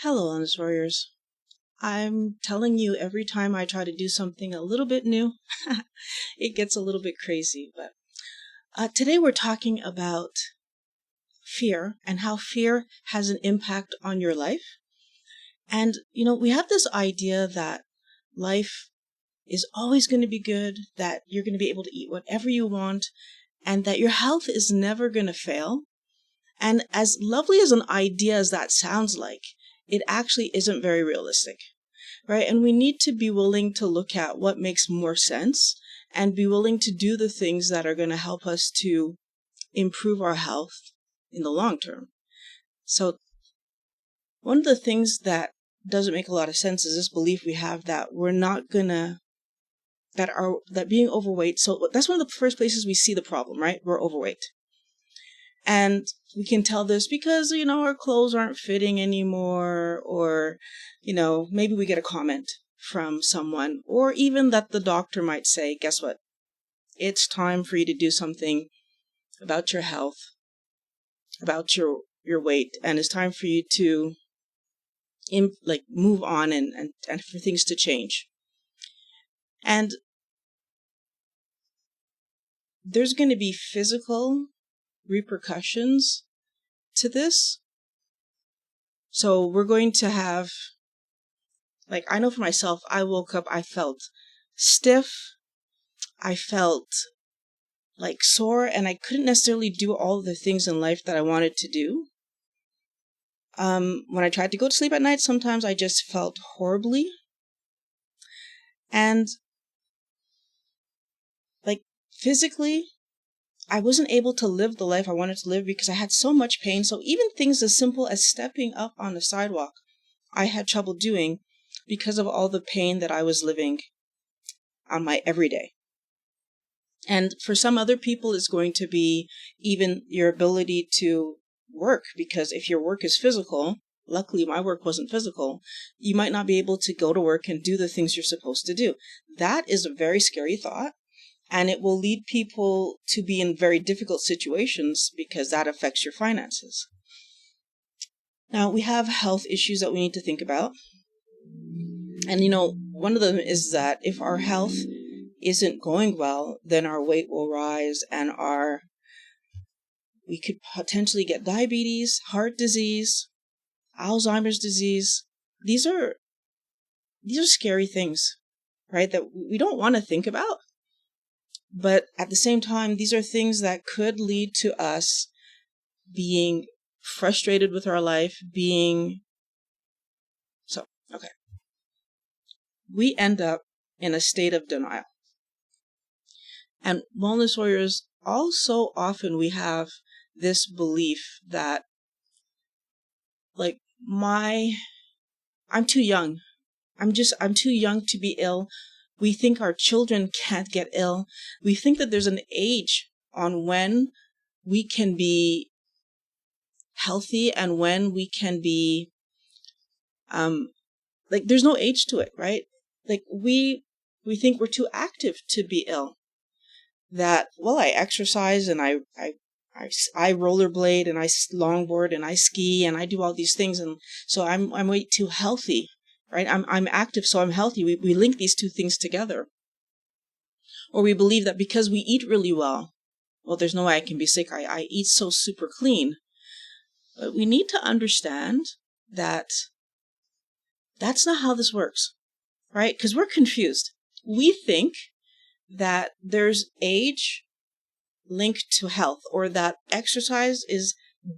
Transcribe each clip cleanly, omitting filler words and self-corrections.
Hello, Honest Warriors. I'm telling you, every time I try to do something a little bit new, it gets a little bit crazy. But today we're talking about fear and how fear has an impact on your life. And, we have this idea that life is always going to be good, that you're going to be able to eat whatever you want, and that your health is never going to fail. And as lovely as an idea as that sounds like, it actually isn't very realistic, right? And we need to be willing to look at what makes more sense and be willing to do the things that are going to help us to improve our health in the long term. So one of the things that doesn't make a lot of sense is this belief we have that we're not gonna, that being overweight. So that's one of the first places we see the problem, right? We're overweight. And we can tell this because, our clothes aren't fitting anymore, or, maybe we get a comment from someone, or even that the doctor might say, guess what? It's time for you to do something about your health, about your weight, and it's time for you to move on and for things to change. And there's going to be physical repercussions to this. So we're going to have, I know for myself, I woke up, I felt stiff, I felt sore, and I couldn't necessarily do all the things in life that I wanted to do. When I tried to go to sleep at night, sometimes I just felt horribly. And physically, I wasn't able to live the life I wanted to live because I had so much pain. So even things as simple as stepping up on the sidewalk, I had trouble doing because of all the pain that I was living on my everyday. And for some other people, it's going to be even your ability to work, because if your work is physical, luckily my work wasn't physical, you might not be able to go to work and do the things you're supposed to do. That is a very scary thought. And it will lead people to be in very difficult situations because that affects your finances. Now, we have health issues that we need to think about. And, one of them is that if our health isn't going well, then our weight will rise and we could potentially get diabetes, heart disease, Alzheimer's disease. These are scary things, right? That we don't want to think about. But at the same time, these are things that could lead to us being frustrated with our life, we end up in a state of denial. And wellness warriors, also often we have this belief that, I'm too young. I'm too young to be ill. We think our children can't get ill. We think that there's an age on when we can be healthy and when we can be, there's no age to it, right? We think we're too active to be ill. That, I exercise and I rollerblade and I longboard and I ski and I do all these things, and so I'm way too healthy. Right? I'm active, so I'm healthy. We link these two things together. Or we believe that because we eat really well, there's no way I can be sick. I eat so super clean. But we need to understand that that's not how this works, right? Because we're confused. We think that there's age linked to health, or that exercise is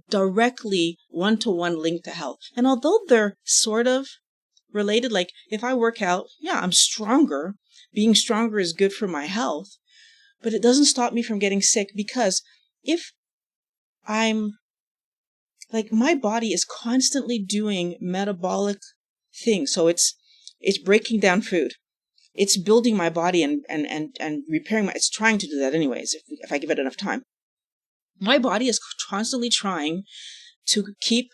directly one-to-one linked to health. And although they're sort of related, if I work out, I'm stronger. Being stronger is good for my health, but it doesn't stop me from getting sick, because if I'm my body is constantly doing metabolic things. So it's breaking down food. It's building my body and repairing it's trying to do that anyways, if I give it enough time. My body is constantly trying to keep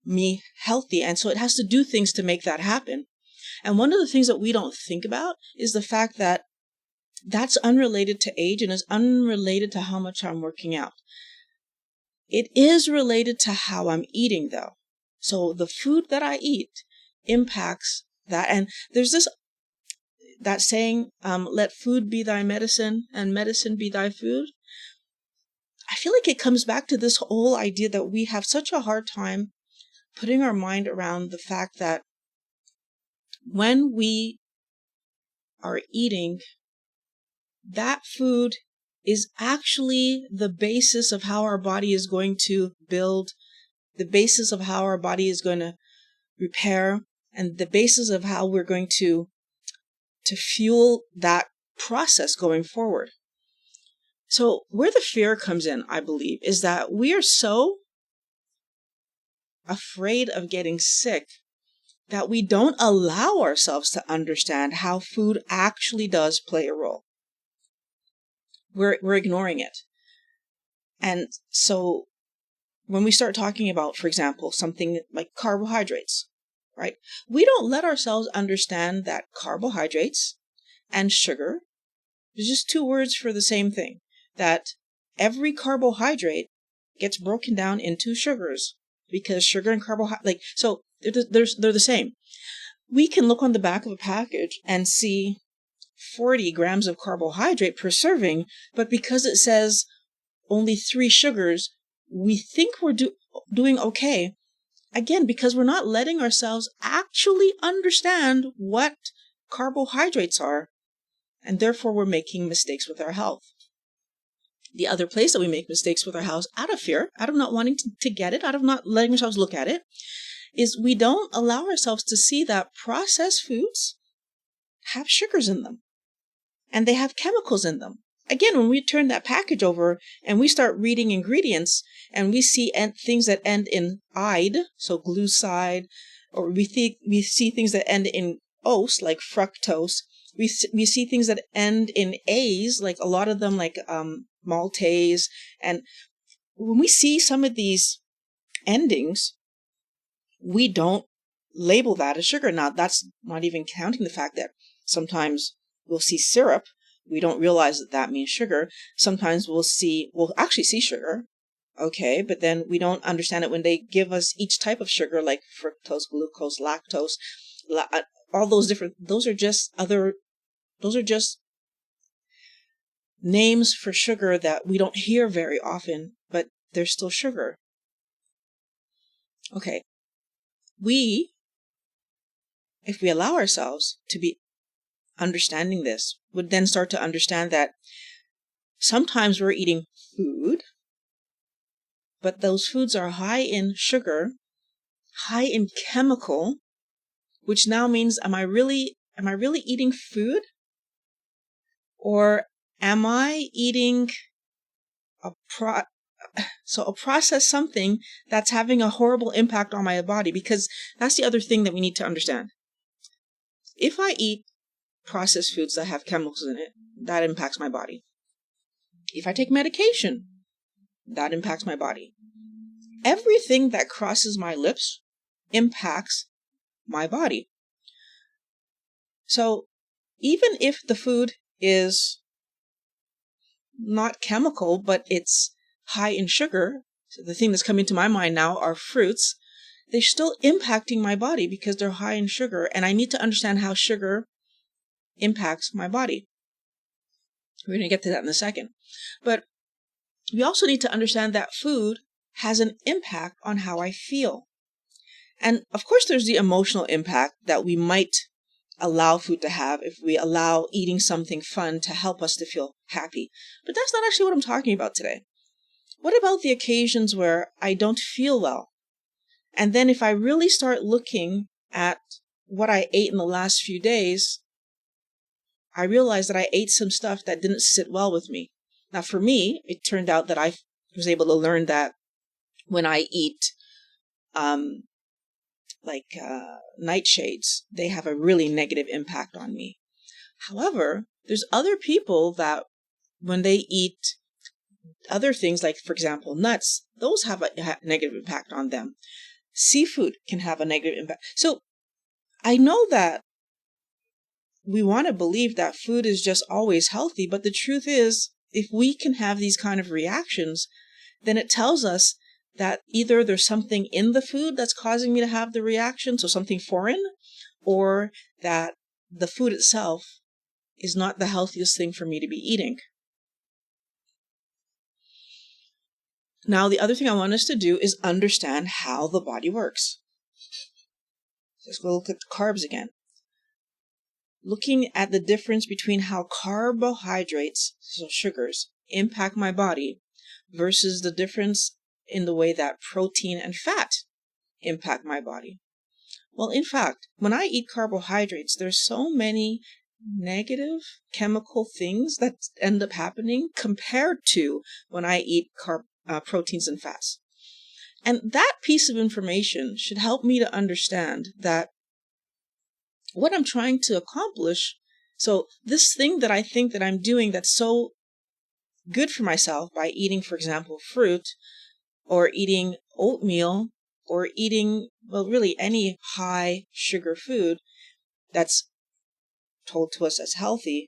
me healthy, and so it has to do things to make that happen. And one of the things that we don't think about is the fact that that's unrelated to age and is unrelated to how much I'm working out. It is related to how I'm eating, though. So the food that I eat impacts that. And there's that saying, let food be thy medicine and medicine be thy food. I feel like it comes back to this whole idea that we have such a hard time putting our mind around the fact that when we are eating, that food is actually the basis of how our body is going to build, the basis of how our body is going to repair, and the basis of how we're going to fuel that process going forward. So where the fear comes in, I believe, is that we are so afraid of getting sick that we don't allow ourselves to understand how food actually does play a role. We're ignoring it. And so when we start talking about, for example, something like carbohydrates, right? We don't let ourselves understand that carbohydrates and sugar is just two words for the same thing, that every carbohydrate gets broken down into sugars because sugar and carbohydrate, so they're the same. We can look on the back of a package and see 40 grams of carbohydrate per serving, but because it says only 3 sugars, we think we're doing okay. Again, because we're not letting ourselves actually understand what carbohydrates are, and therefore we're making mistakes with our health. The other place that we make mistakes with our health, out of fear, out of not wanting to get it, out of not letting ourselves look at it, is we don't allow ourselves to see that processed foods have sugars in them. And they have chemicals in them. Again, when we turn that package over and we start reading ingredients and we see things that end in "ide," so glucide, or we see things that end in "ose," like fructose. We see things that end in "ase," like a lot of them, like maltase. And when we see some of these endings, we don't label that as sugar. Now, that's not even counting the fact that sometimes we'll see syrup. We don't realize that means sugar. Sometimes we'll actually see sugar. Okay, but then we don't understand it when they give us each type of sugar, like fructose, glucose, lactose, all those different, those are just names for sugar that we don't hear very often, but they're still sugar. Okay. If we allow ourselves to be understanding this, would then start to understand that sometimes we're eating food, but those foods are high in sugar, high in chemical, which now means, am I really eating food? Or am I eating a processed something that's having a horrible impact on my body? Because that's the other thing that we need to understand. If I eat processed foods that have chemicals in it, that impacts my body. If I take medication, that impacts my body. Everything that crosses my lips impacts my body. So even if the food is not chemical, but it's high in sugar, so the thing that's coming to my mind now are fruits, they're still impacting my body because they're high in sugar, and I need to understand how sugar impacts my body. We're going to get to that in a second. But we also need to understand that food has an impact on how I feel. And of course, there's the emotional impact that we might allow food to have if we allow eating something fun to help us to feel happy. But that's not actually what I'm talking about today. What about the occasions where I don't feel well? And then if I really start looking at what I ate in the last few days, I realized that I ate some stuff that didn't sit well with me. Now, for me, it turned out that I was able to learn that when I eat nightshades, they have a really negative impact on me. However, there's other people that when they eat other things, like, for example, nuts, those have a negative impact on them. Seafood can have a negative impact. So I know that we want to believe that food is just always healthy, but the truth is, if we can have these kind of reactions, then it tells us that either there's something in the food that's causing me to have the reaction, so something foreign, or that the food itself is not the healthiest thing for me to be eating. Now, the other thing I want us to do is understand how the body works. Let's go look at the carbs again. Looking at the difference between how carbohydrates, so sugars, impact my body versus the difference in the way that protein and fat impact my body. Well, in fact, when I eat carbohydrates, there's so many negative chemical things that end up happening compared to when I eat proteins and fats. And that piece of information should help me to understand that what I'm trying to accomplish, so this thing that I think that I'm doing that's so good for myself by eating, for example, fruit, or eating oatmeal, or eating, well, really any high sugar food that's told to us as healthy,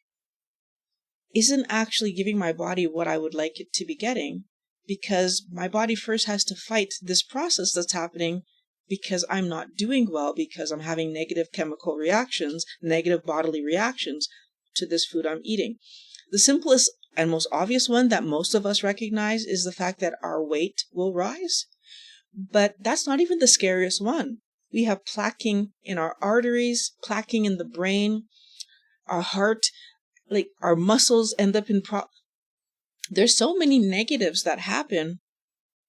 isn't actually giving my body what I would like it to be getting, because my body first has to fight this process that's happening because I'm not doing well, because I'm having negative chemical reactions, negative bodily reactions to this food I'm eating. The simplest and most obvious one that most of us recognize is the fact that our weight will rise. But that's not even the scariest one. We have plaquing in our arteries, plaquing in the brain, our heart, like our muscles end up in there's so many negatives that happen.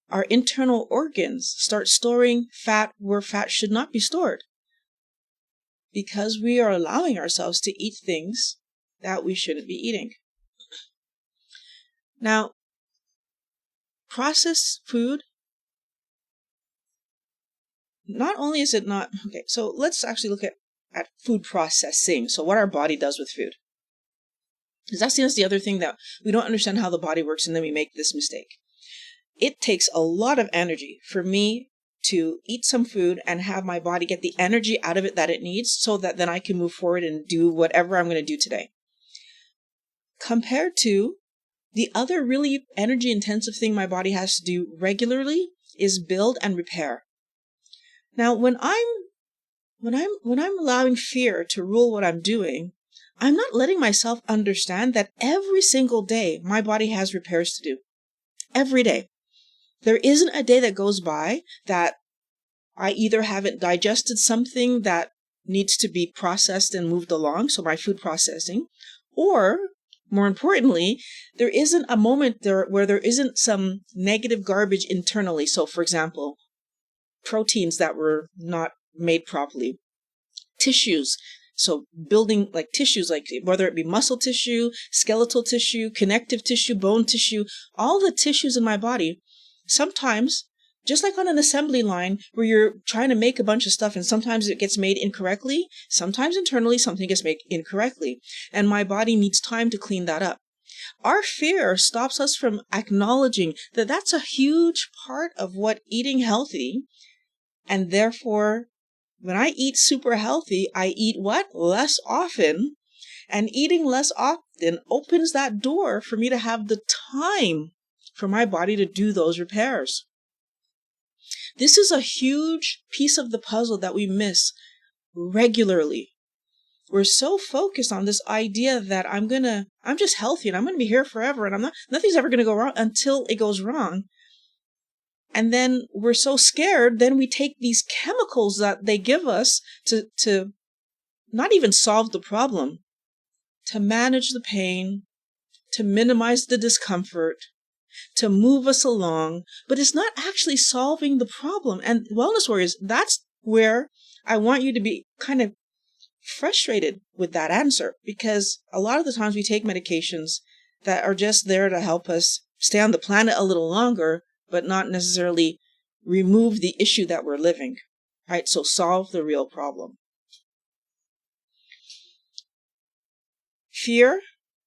Our internal organs start storing fat where fat should not be stored, because we are allowing ourselves to eat things that we shouldn't be eating. Now, processed food, not only is it not, okay, so let's actually look at food processing, so what our body does with food. Because that's the other thing that we don't understand how the body works, and then we make this mistake. It takes a lot of energy for me to eat some food and have my body get the energy out of it that it needs, so that then I can move forward and do whatever I'm going to do today. Compared to the other really energy intensive thing my body has to do regularly is build and repair. Now, when I'm allowing fear to rule what I'm doing, I'm not letting myself understand that every single day my body has repairs to do. Every day. There isn't a day that goes by that I either haven't digested something that needs to be processed and moved along, so my food processing, or, more importantly, there isn't a moment where there isn't some negative garbage internally. So, for example, proteins that were not made properly, tissues. So building like tissues, like whether it be muscle tissue, skeletal tissue, connective tissue, bone tissue, all the tissues in my body, sometimes, just like on an assembly line where you're trying to make a bunch of stuff and sometimes it gets made incorrectly, sometimes internally something gets made incorrectly, and my body needs time to clean that up. Our fear stops us from acknowledging that that's a huge part of what eating healthy, and therefore when I eat super healthy, I eat what? Less often. And eating less often opens that door for me to have the time for my body to do those repairs. This is a huge piece of the puzzle that we miss regularly. We're so focused on this idea that I'm just healthy and I'm going to be here forever and nothing's ever going to go wrong until it goes wrong. And then we're so scared, then we take these chemicals that they give us to not even solve the problem, to manage the pain, to minimize the discomfort, to move us along, but it's not actually solving the problem. And Wellness Warriors, that's where I want you to be kind of frustrated with that answer, because a lot of the times we take medications that are just there to help us stay on the planet a little longer, but not necessarily remove the issue that we're living, right? So solve the real problem. Fear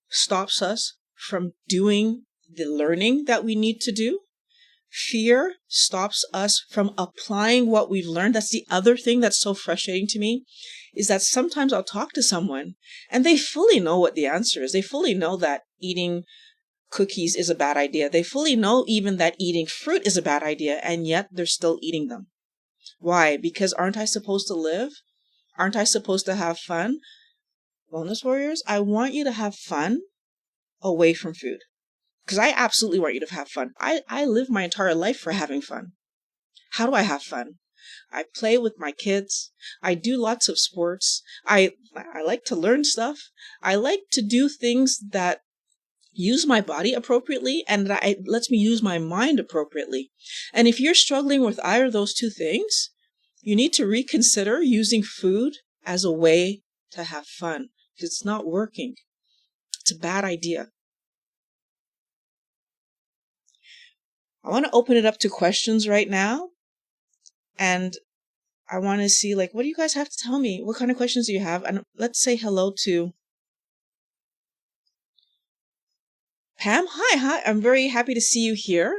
stops us from doing the learning that we need to do. Fear stops us from applying what we've learned. That's the other thing that's so frustrating to me, is that sometimes I'll talk to someone and they fully know what the answer is. They fully know that eating cookies is a bad idea. They fully know even that eating fruit is a bad idea, and yet they're still eating them. Why? Because aren't I supposed to live? Aren't I supposed to have fun? Wellness warriors, I want you to have fun away from food. Because I absolutely want you to have fun. I live my entire life for having fun. How do I have fun? I play with my kids. I do lots of sports. I like to learn stuff. I like to do things that use my body appropriately and that it lets me use my mind appropriately. And if you're struggling with either of those two things, you need to reconsider using food as a way to have fun, because it's not working. It's a bad idea. I want to open it up to questions right now. And I want to see, like, what do you guys have to tell me? What kind of questions do you have? And let's say hello to Pam. Hi. I'm very happy to see you here.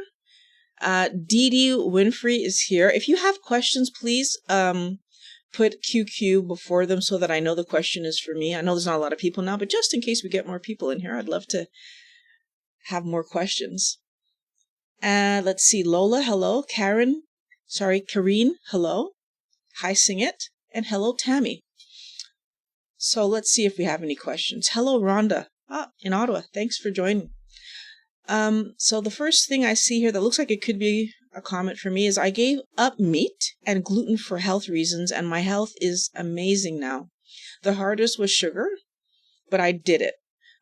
Dee Dee Winfrey is here. If you have questions, please put QQ before them so that I know the question is for me. I know there's not a lot of people now, but just in case we get more people in here, I'd love to have more questions. Let's see. Lola, hello. Kareen, hello. Hi, Sing It. And hello, Tammy. So let's see if we have any questions. Hello, Rhonda. In Ottawa. Thanks for joining. So the first thing I see here that looks like it could be a comment for me is I gave up meat and gluten for health reasons, and my health is amazing now. The hardest was sugar, but I did it.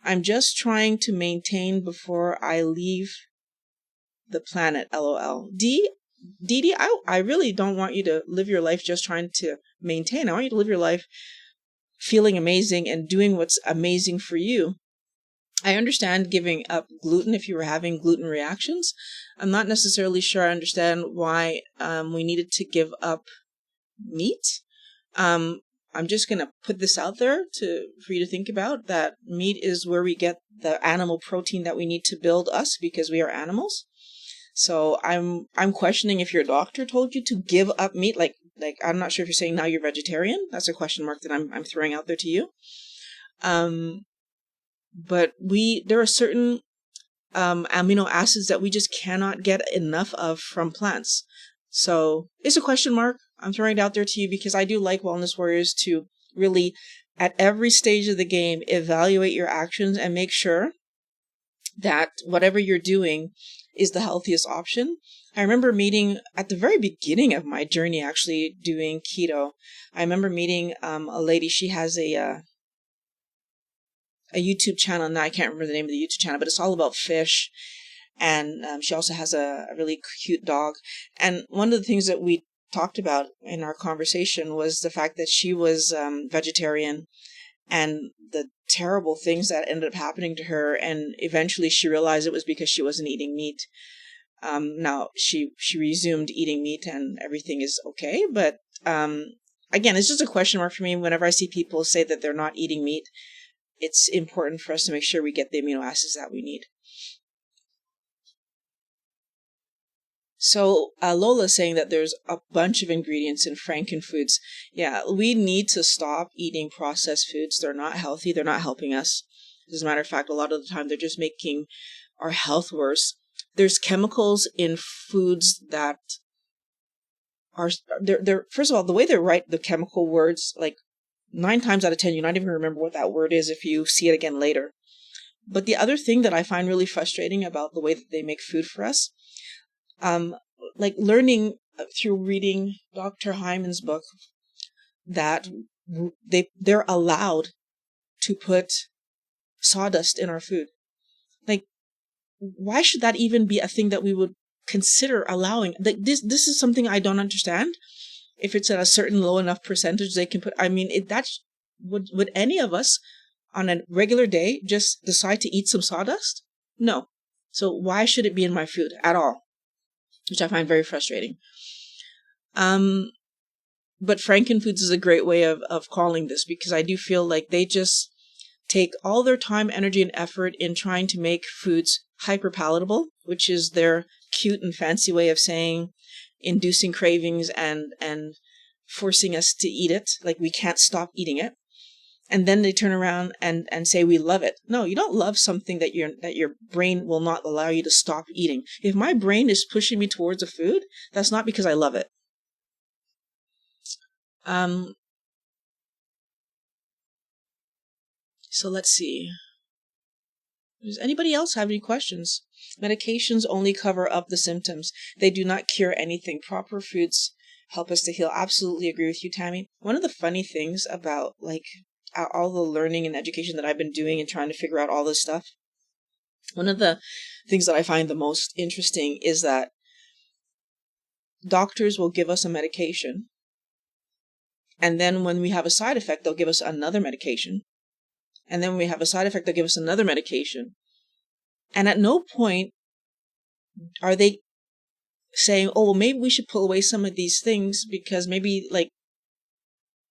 I'm just trying to maintain before I leave the planet, LOL. Dee Dee, I really don't want you to live your life just trying to maintain. I want you to live your life feeling amazing and doing what's amazing for you. I understand giving up gluten if you were having gluten reactions. I'm not necessarily sure I understand why we needed to give up meat. I'm just going to put this out there for you to think about, that meat is where we get the animal protein that we need to build us because we are animals. So I'm questioning if your doctor told you to give up meat. Like I'm not sure if you're saying now you're vegetarian. That's a question mark that I'm throwing out there to you. But there are certain amino acids that we just cannot get enough of from plants. So it's a question mark. I'm throwing it out there to you because I do like Wellness Warriors to really, at every stage of the game, evaluate your actions and make sure that whatever you're doing is the healthiest option. I remember meeting at the very beginning of my journey, actually doing keto. I remember meeting a lady. She has a YouTube channel. Now I can't remember the name of the YouTube channel, but it's all about fish. And she also has a really cute dog. And one of the things that we talked about in our conversation was the fact that she was vegetarian and the terrible things that ended up happening to her. And eventually she realized it was because she wasn't eating meat. Now she resumed eating meat and everything is okay. But again, it's just a question mark for me. Whenever I see people say that they're not eating meat, it's important for us to make sure we get the amino acids that we need. So Lola is saying that there's a bunch of ingredients in frankenfoods. Yeah, we need to stop eating processed foods. They're not healthy. They're not helping us. As a matter of fact, a lot of the time they're just making our health worse. There's chemicals in foods that are, they're first of all, the way they write the chemical words, like 9 times out of 10, you not even remember what that word is if you see it again later. But the other thing that I find really frustrating about the way that they make food for us, like learning through reading Dr. Hyman's book, that they're allowed to put sawdust in our food. Like, why should that even be a thing that we would consider allowing? Like this is something I don't understand. If it's at a certain low enough percentage, they can put. I mean, would any of us on a regular day just decide to eat some sawdust? No. So why should it be in my food at all? Which I find very frustrating. But frankenfoods is a great way of calling this, because I do feel like they just take all their time, energy, and effort in trying to make foods hyper palatable, which is their cute and fancy way of saying inducing cravings and forcing us to eat it. Like we can't stop eating it. and then they turn around and say we love it. No, you don't love something that your brain will not allow you to stop eating. If my brain is pushing me towards a food, that's not because I love it. So let's see. Does anybody else have any questions? Medications only cover up the symptoms. They do not cure anything. Proper foods help us to heal. Absolutely agree with you, Tammy. One of the funny things about like all the learning and education that I've been doing and trying to figure out all this stuff, one of the things that I find the most interesting is that doctors will give us a medication, and then when we have a side effect, they'll give us another medication. And then when we have a side effect, they'll give us another medication. And at no point are they saying, oh, well, maybe we should pull away some of these things because maybe like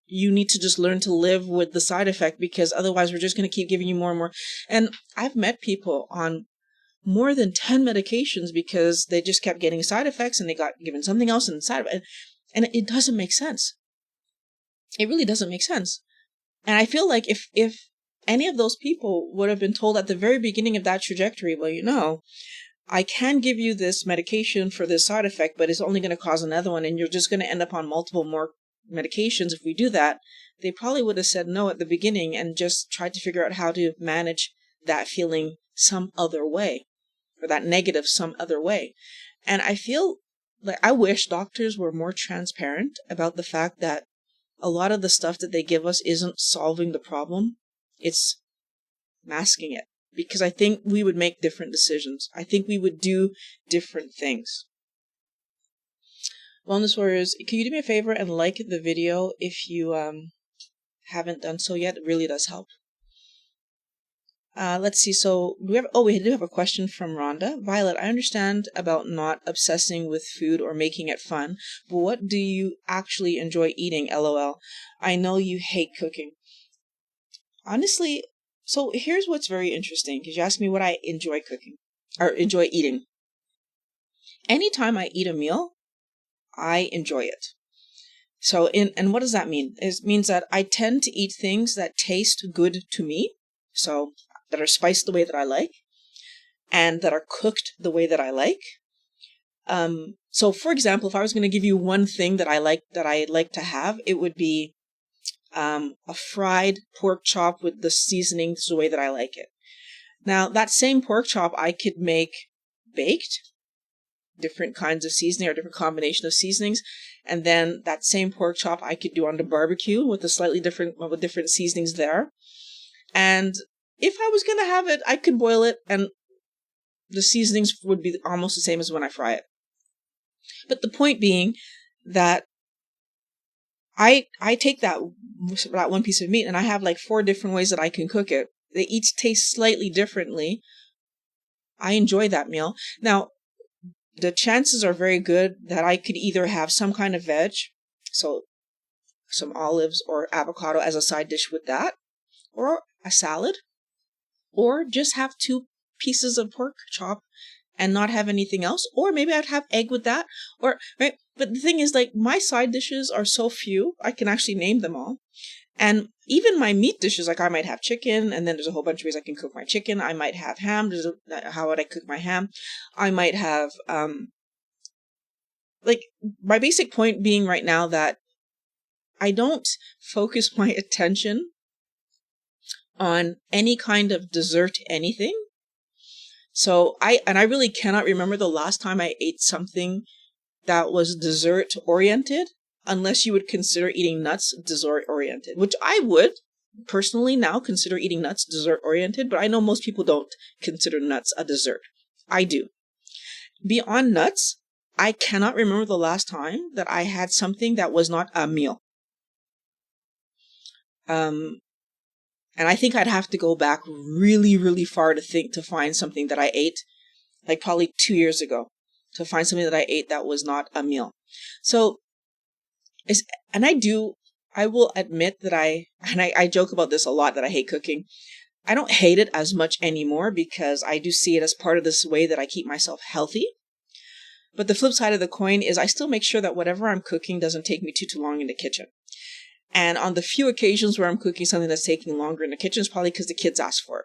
you need to just learn to live with the side effect because otherwise we're just going to keep giving you more and more. And I've met people on more than 10 medications because they just kept getting side effects and they got given something else and side effects. And it doesn't make sense. It really doesn't make sense. And I feel like if any of those people would have been told at the very beginning of that trajectory, well, you know, I can give you this medication for this side effect, but it's only going to cause another one, and you're just going to end up on multiple more medications if we do that, they probably would have said no at the beginning and just tried to figure out how to manage that feeling some other way, or that negative some other way. And I feel like I wish doctors were more transparent about the fact that a lot of the stuff that they give us isn't solving the problem. It's masking it. Because I think we would make different decisions. I think we would do different things. Wellness Warriors, can you do me a favor and like the video if you haven't done so yet? It really does help. Let's see. So we do have a question from Rhonda. Violet, I understand about not obsessing with food or making it fun, but what do you actually enjoy eating? LOL. I know you hate cooking. Honestly, so here's what's very interesting, because you asked me what I enjoy cooking or enjoy eating. Anytime I eat a meal, I enjoy it. So, and what does that mean? It means that I tend to eat things that taste good to me, so that are spiced the way that I like, and that are cooked the way that I like. So, for example, if I was going to give you one thing that I like to have, it would be a fried pork chop with the seasonings the way that I like it. Now, that same pork chop I could make baked, different kinds of seasoning or different combination of seasonings, and then that same pork chop I could do on the barbecue with different seasonings there. And if I was going to have it, I could boil it, and the seasonings would be almost the same as when I fry it. But the point being that I take that one piece of meat and I have like 4 different ways that I can cook it. They each taste slightly differently. I enjoy that meal. Now, the chances are very good that I could either have some kind of veg, so some olives or avocado as a side dish with that, or a salad, or just have 2 pieces of pork chop and not have anything else, or maybe I'd have egg with that, or right. But the thing is, like, my side dishes are so few, I can actually name them all. And even my meat dishes, like I might have chicken, and then there's a whole bunch of ways I can cook my chicken. I might have ham. How would I cook my ham? I might have, like, my basic point being right now that I don't focus my attention on any kind of dessert anything. So I really cannot remember the last time I ate something that was dessert oriented, unless you would consider eating nuts dessert oriented, which I would personally now consider eating nuts dessert oriented, but I know most people don't consider nuts a dessert. I do. Beyond nuts, I cannot remember the last time that I had something that was not a meal. And I think I'd have to go back really, really far to find something that I ate, like probably 2 years ago, to find something that I ate that was not a meal. So, I will admit that I joke about this a lot, that I hate cooking. I don't hate it as much anymore because I do see it as part of this way that I keep myself healthy. But the flip side of the coin is I still make sure that whatever I'm cooking doesn't take me too long in the kitchen. And on the few occasions where I'm cooking something that's taking longer in the kitchen, it's probably because the kids asked for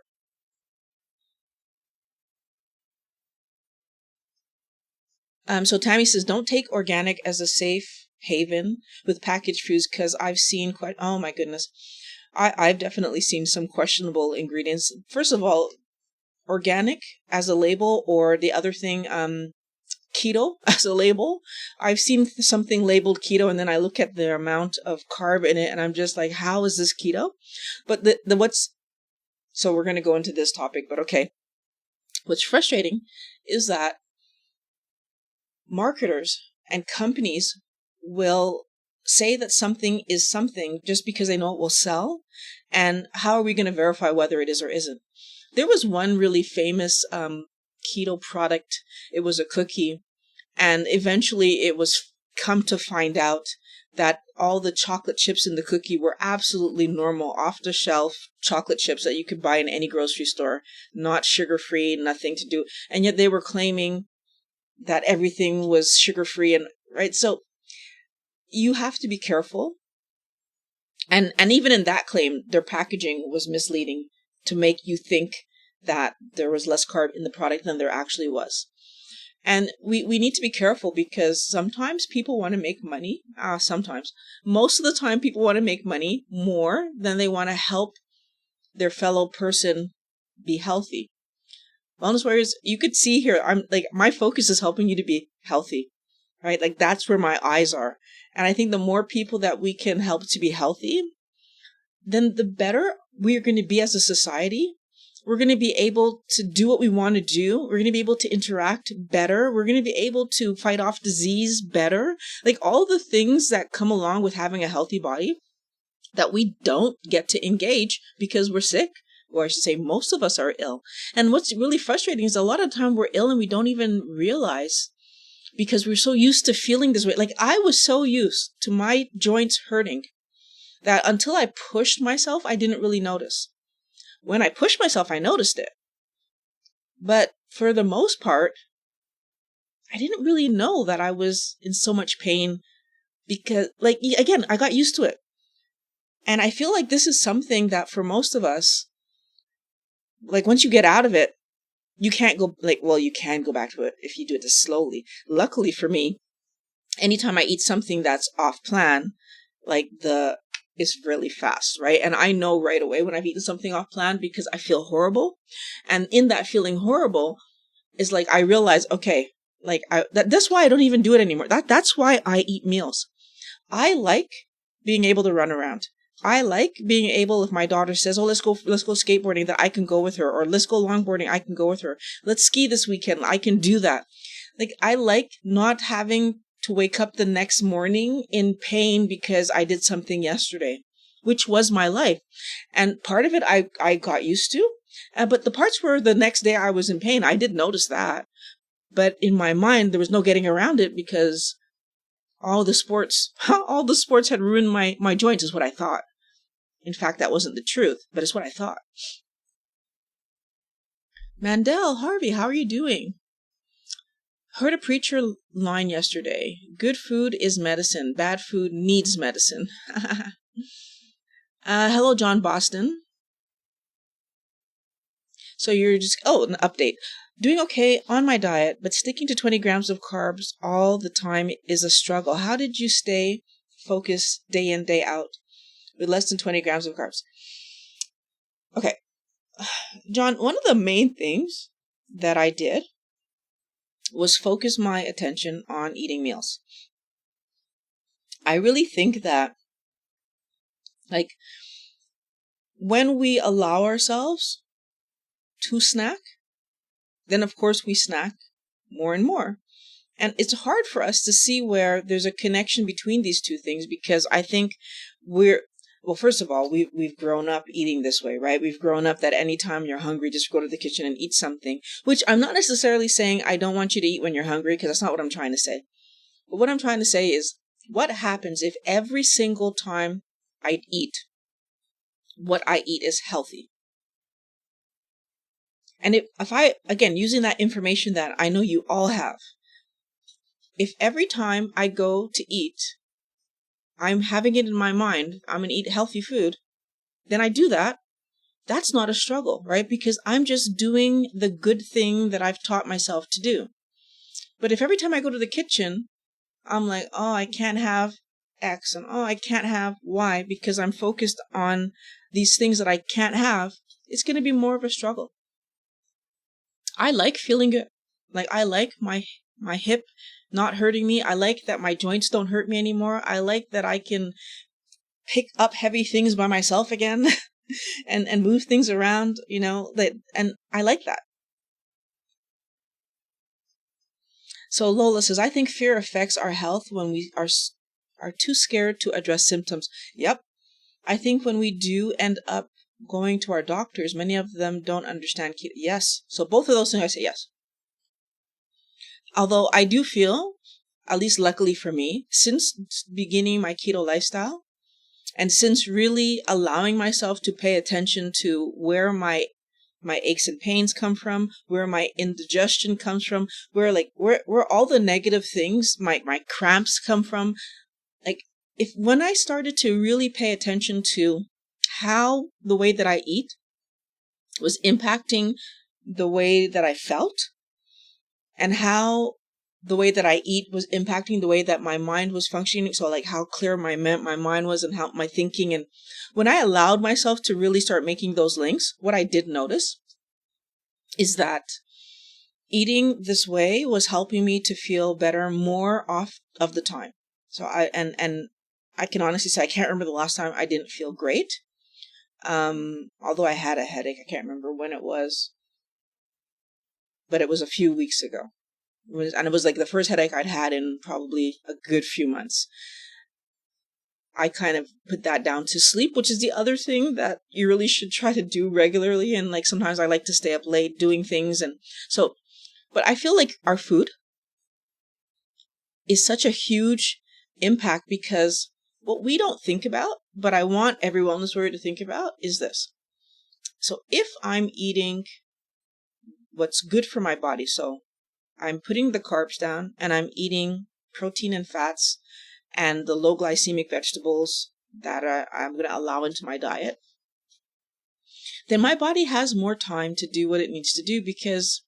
it. So Tammy says, don't take organic as a safe haven with packaged foods, because I've seen oh my goodness. I've definitely seen some questionable ingredients. First of all, organic as a label, or the other thing, keto as a label. I've seen something labeled keto, and then I look at the amount of carb in it, and I'm just like, how is this keto? But so we're going to go into this topic, but okay. What's frustrating is that marketers and companies will say that something is something just because they know it will sell. And how are we going to verify whether it is or isn't? There was one really famous keto product. It was a cookie. And eventually it was come to find out that all the chocolate chips in the cookie were absolutely normal, off-the-shelf chocolate chips that you could buy in any grocery store, not sugar-free, nothing to do. And yet they were claiming that everything was sugar-free, and right? So you have to be careful. And even in that claim, their packaging was misleading to make you think that there was less carb in the product than there actually was. And we need to be careful, because sometimes people want to make money. Sometimes. Most of the time, people want to make money more than they want to help their fellow person be healthy. Wellness Warriors, you could see here, I'm like, my focus is helping you to be healthy, right? Like, that's where my eyes are. And I think the more people that we can help to be healthy, then the better we're going to be as a society. We're going to be able to do what we want to do. We're going to be able to interact better. We're going to be able to fight off disease better. Like, all the things that come along with having a healthy body that we don't get to engage because we're sick, or I should say most of us are ill. And what's really frustrating is a lot of time we're ill and we don't even realize, because we're so used to feeling this way. Like, I was so used to my joints hurting that until I pushed myself, I didn't really notice. When I pushed myself, I noticed it. But for the most part, I didn't really know that I was in so much pain, because, like, again, I got used to it. And I feel like this is something that for most of us, like, once you get out of it, you can't go, like, well, you can go back to it if you do it this slowly. Luckily for me, anytime I eat something that's off plan, like, it's really fast, right? And I know right away when I've eaten something off plan, because I feel horrible. And in that feeling horrible is like, I realize, okay, like, that's why I don't even do it anymore. That's why I eat meals. I like being able to run around. I like being able, if my daughter says, oh, let's go skateboarding, that I can go with her, or let's go longboarding, I can go with her. Let's ski this weekend, I can do that. Like, I like not having to wake up the next morning in pain because I did something yesterday, which was my life. And part of it I got used to, but the parts where the next day I was in pain, I did notice that. But in my mind, there was no getting around it, because all the sports had ruined my joints, is what I thought. In fact, that wasn't the truth, but it's what I thought. Mandel, Harvey, how are you doing? Heard a preacher line yesterday. Good food is medicine. Bad food needs medicine. Hello, John Boston. So you're just, an update. Doing okay on my diet, but sticking to 20 grams of carbs all the time is a struggle. How did you stay focused day in, day out with less than 20 grams of carbs? Okay. John, one of the main things that I did was focus my attention on eating meals. I really think that, like, when we allow ourselves to snack, then of course we snack more and more. And it's hard for us to see where there's a connection between these two things, because I think first of all, we've grown up eating this way, right? We've grown up that anytime you're hungry, just go to the kitchen and eat something, which I'm not necessarily saying I don't want you to eat when you're hungry, because that's not what I'm trying to say. But what I'm trying to say is, what happens if every single time I eat, what I eat is healthy? And if I, again, using that information that I know you all have, if every time I go to eat, I'm having it in my mind, I'm going to eat healthy food, then I do that. That's not a struggle, right? Because I'm just doing the good thing that I've taught myself to do. But if every time I go to the kitchen, I'm like, oh, I can't have X and oh, I can't have Y because I'm focused on these things that I can't have, it's going to be more of a struggle. I like feeling good. Like I like my hip not hurting me. I like that my joints don't hurt me anymore. I like that I can pick up heavy things by myself again and move things around, and I like that. So Lola says, I think fear affects our health when we are too scared to address symptoms. Yep. I think when we do end up going to our doctors, many of them don't understand keto. Yes. So both of those things I say yes. Although I do feel, at least luckily for me, since beginning my keto lifestyle, and since really allowing myself to pay attention to where my aches and pains come from, where my indigestion comes from, where all the negative things, my cramps come from. Like when I started to really pay attention to how the way that I eat was impacting the way that I felt, and how the way that I eat was impacting the way that my mind was functioning. So like how clear my mind was and how my thinking. And when I allowed myself to really start making those links, what I did notice is that eating this way was helping me to feel better more off of the time. So I can honestly say I can't remember the last time I didn't feel great. Although I had a headache, I can't remember when it was, but it was a few weeks ago. It was like the first headache I'd had in probably a good few months. I kind of put that down to sleep, which is the other thing that you really should try to do regularly. And like sometimes I like to stay up late doing things. And so, but I feel like our food is such a huge impact, because what we don't think about, but I want every wellness warrior to think about, is this. So if I'm eating what's good for my body, so I'm putting the carbs down and I'm eating protein and fats and the low glycemic vegetables that I'm going to allow into my diet, then my body has more time to do what it needs to do, because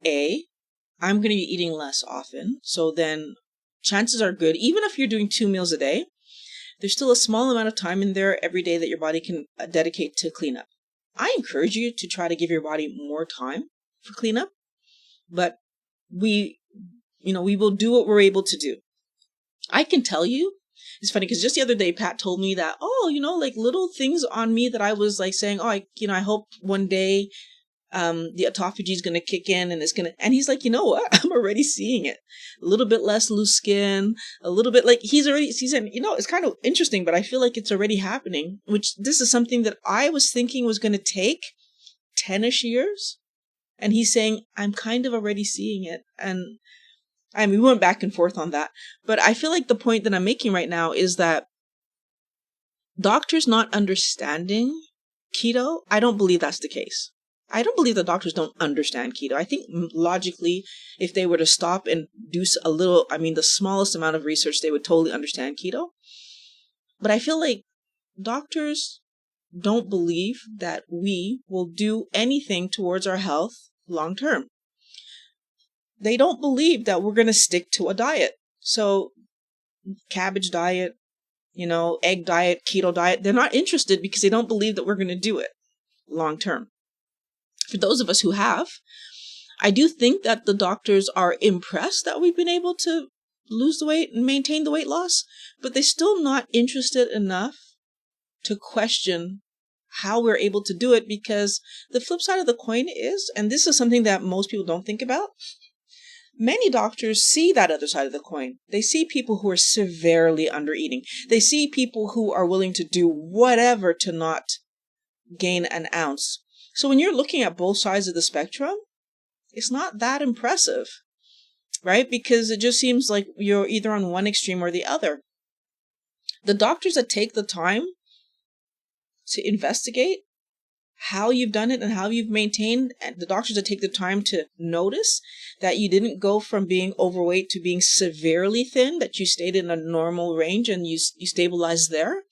I'm going to be eating less often. So then chances are good, even if you're doing 2 meals a day, there's still a small amount of time in there every day that your body can dedicate to cleanup. I encourage you to try to give your body more time for cleanup, but we will do what we're able to do. I can tell you, it's funny because just the other day, Pat told me that, like little things on me that I was like saying, I hope one day the autophagy is going to kick in and he's like, you know what? I'm already seeing it. A little bit less loose skin, a little bit like he's saying, it's kind of interesting, but I feel like it's already happening, which this is something that I was thinking was going to take 10-ish years. And he's saying, I'm kind of already seeing it. And I mean, we went back and forth on that. But I feel like the point that I'm making right now is that doctors not understanding keto, I don't believe that's the case. I don't believe that doctors don't understand keto. I think logically, if they were to stop and do the smallest amount of research, they would totally understand keto. But I feel like doctors don't believe that we will do anything towards our health long term. They don't believe that we're going to stick to a diet. So cabbage diet, egg diet, keto diet, they're not interested because they don't believe that we're going to do it long term. For those of us who have, I do think that the doctors are impressed that we've been able to lose the weight and maintain the weight loss, but they're still not interested enough to question how we're able to do it, because the flip side of the coin is, and this is something that most people don't think about, many doctors see that other side of the coin. They see people who are severely undereating. They see people who are willing to do whatever to not gain an ounce. So when you're looking at both sides of the spectrum, it's not that impressive, right? Because it just seems like you're either on one extreme or the other. The doctors that take the time to investigate how you've done it and how you've maintained, and the doctors that take the time to notice that you didn't go from being overweight to being severely thin, that you stayed in a normal range and you stabilized there.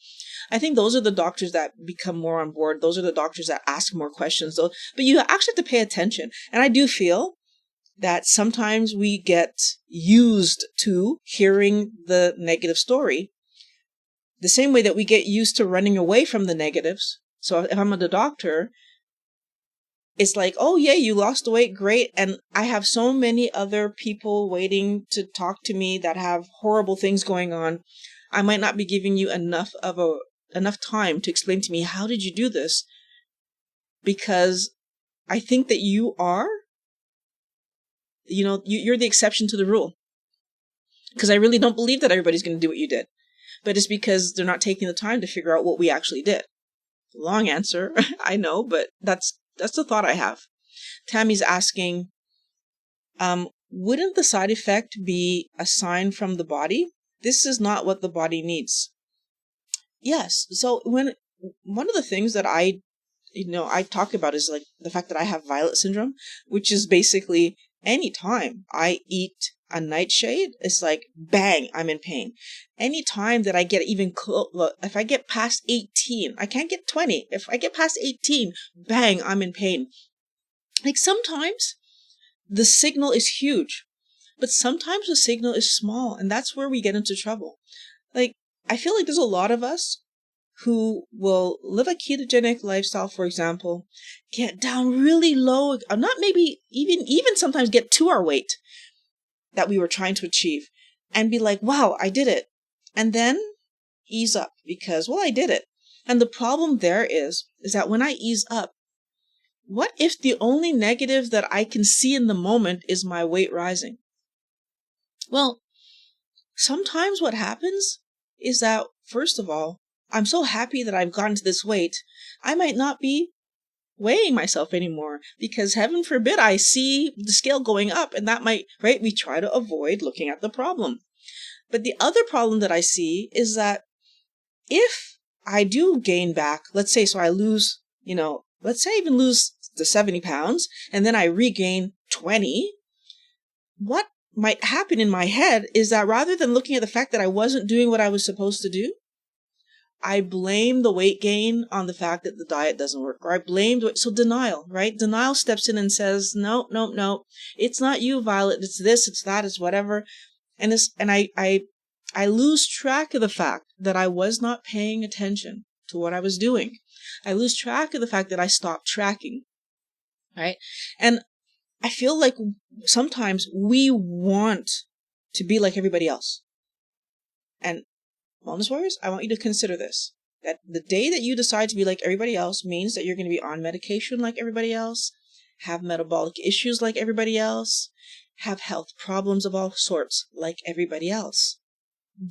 I think those are the doctors that become more on board. Those are the doctors that ask more questions. But you actually have to pay attention. And I do feel that sometimes we get used to hearing the negative story the same way that we get used to running away from the negatives. So if I'm the doctor, it's like, oh yeah, you lost the weight, great. And I have so many other people waiting to talk to me that have horrible things going on. I might not be giving you enough time to explain to me, how did you do this? Because I think that you are, you're the exception to the rule. Because I really don't believe that everybody's going to do what you did. But it's because they're not taking the time to figure out what we actually did. Long answer, I know, but that's the thought I have. Tammy's asking, wouldn't the side effect be a sign from the body? This is not what the body needs. Yes. So one of the things that I talk about is like the fact that I have violet syndrome, which is basically any time I eat a nightshade, it's like, bang, I'm in pain. Any time that I get even if I get past 18, I can't get 20. If I get past 18, bang, I'm in pain. Like sometimes the signal is huge, but sometimes the signal is small, and that's where we get into trouble. Like, I feel like there's a lot of us who will live a ketogenic lifestyle, for example, get down really low, not maybe even sometimes get to our weight that we were trying to achieve, and be like, wow, I did it. And then ease up because, well, I did it. And the problem there is that when I ease up, what if the only negative that I can see in the moment is my weight rising? Well, sometimes what happens is that, first of all, I'm so happy that I've gotten to this weight, I might not be weighing myself anymore, because heaven forbid I see the scale going up, and that might, right? We try to avoid looking at the problem. But the other problem that I see is that if I do gain back, let's say, so I lose, let's say I even lose the 70 pounds, and then I regain 20, what might happen in my head is that rather than looking at the fact that I wasn't doing what I was supposed to do, I blame the weight gain on the fact that the diet doesn't work, or I blamed so denial, right? Denial steps in and says, no, it's not you, Violet. It's this, it's that, it's whatever. And I lose track of the fact that I was not paying attention to what I was doing. I lose track of the fact that I stopped tracking, right? And I feel like sometimes we want to be like everybody else. And Wellness Warriors, I want you to consider this, that the day that you decide to be like everybody else means that you're going to be on medication like everybody else, have metabolic issues like everybody else, have health problems of all sorts like everybody else.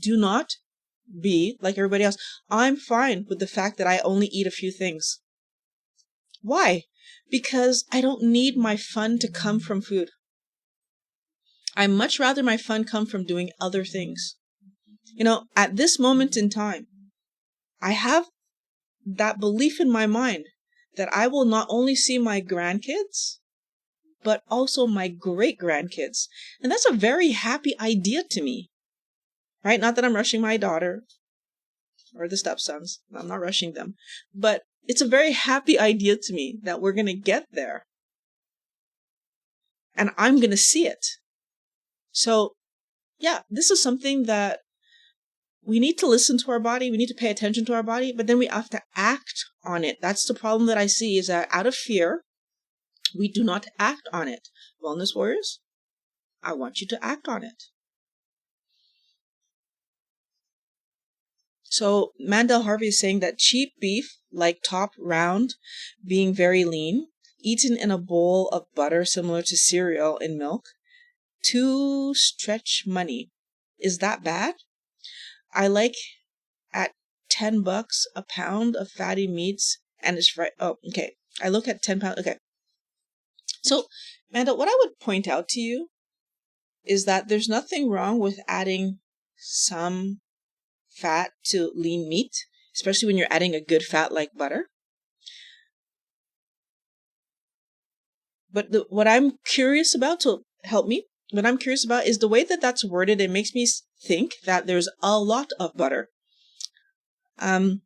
Do not be like everybody else. I'm fine with the fact that I only eat a few things. Why? Because I don't need my fun to come from food. I much rather my fun come from doing other things. At this moment in time, I have that belief in my mind that I will not only see my grandkids, but also my great-grandkids. And that's a very happy idea to me, right? Not that I'm rushing my daughter or the stepsons. I'm not rushing them. But it's a very happy idea to me that we're going to get there. And I'm going to see it. So, yeah, this is something that we need to listen to our body. We need to pay attention to our body, but then we have to act on it. That's the problem that I see, is that out of fear, we do not act on it. Wellness Warriors, I want you to act on it. So Mandel Harvey is saying that cheap beef, like top round, being very lean, eaten in a bowl of butter similar to cereal in milk, to stretch money. Is that bad? I like at $10 a pound of fatty meats and it's fried. Oh, okay. I look at 10 pounds. Okay. So, Amanda, what I would point out to you is that there's nothing wrong with adding some fat to lean meat, especially when you're adding a good fat like butter. But what I'm curious about, to help me, what I'm curious about is the way that that's worded. It makes me think that there's a lot of butter. Because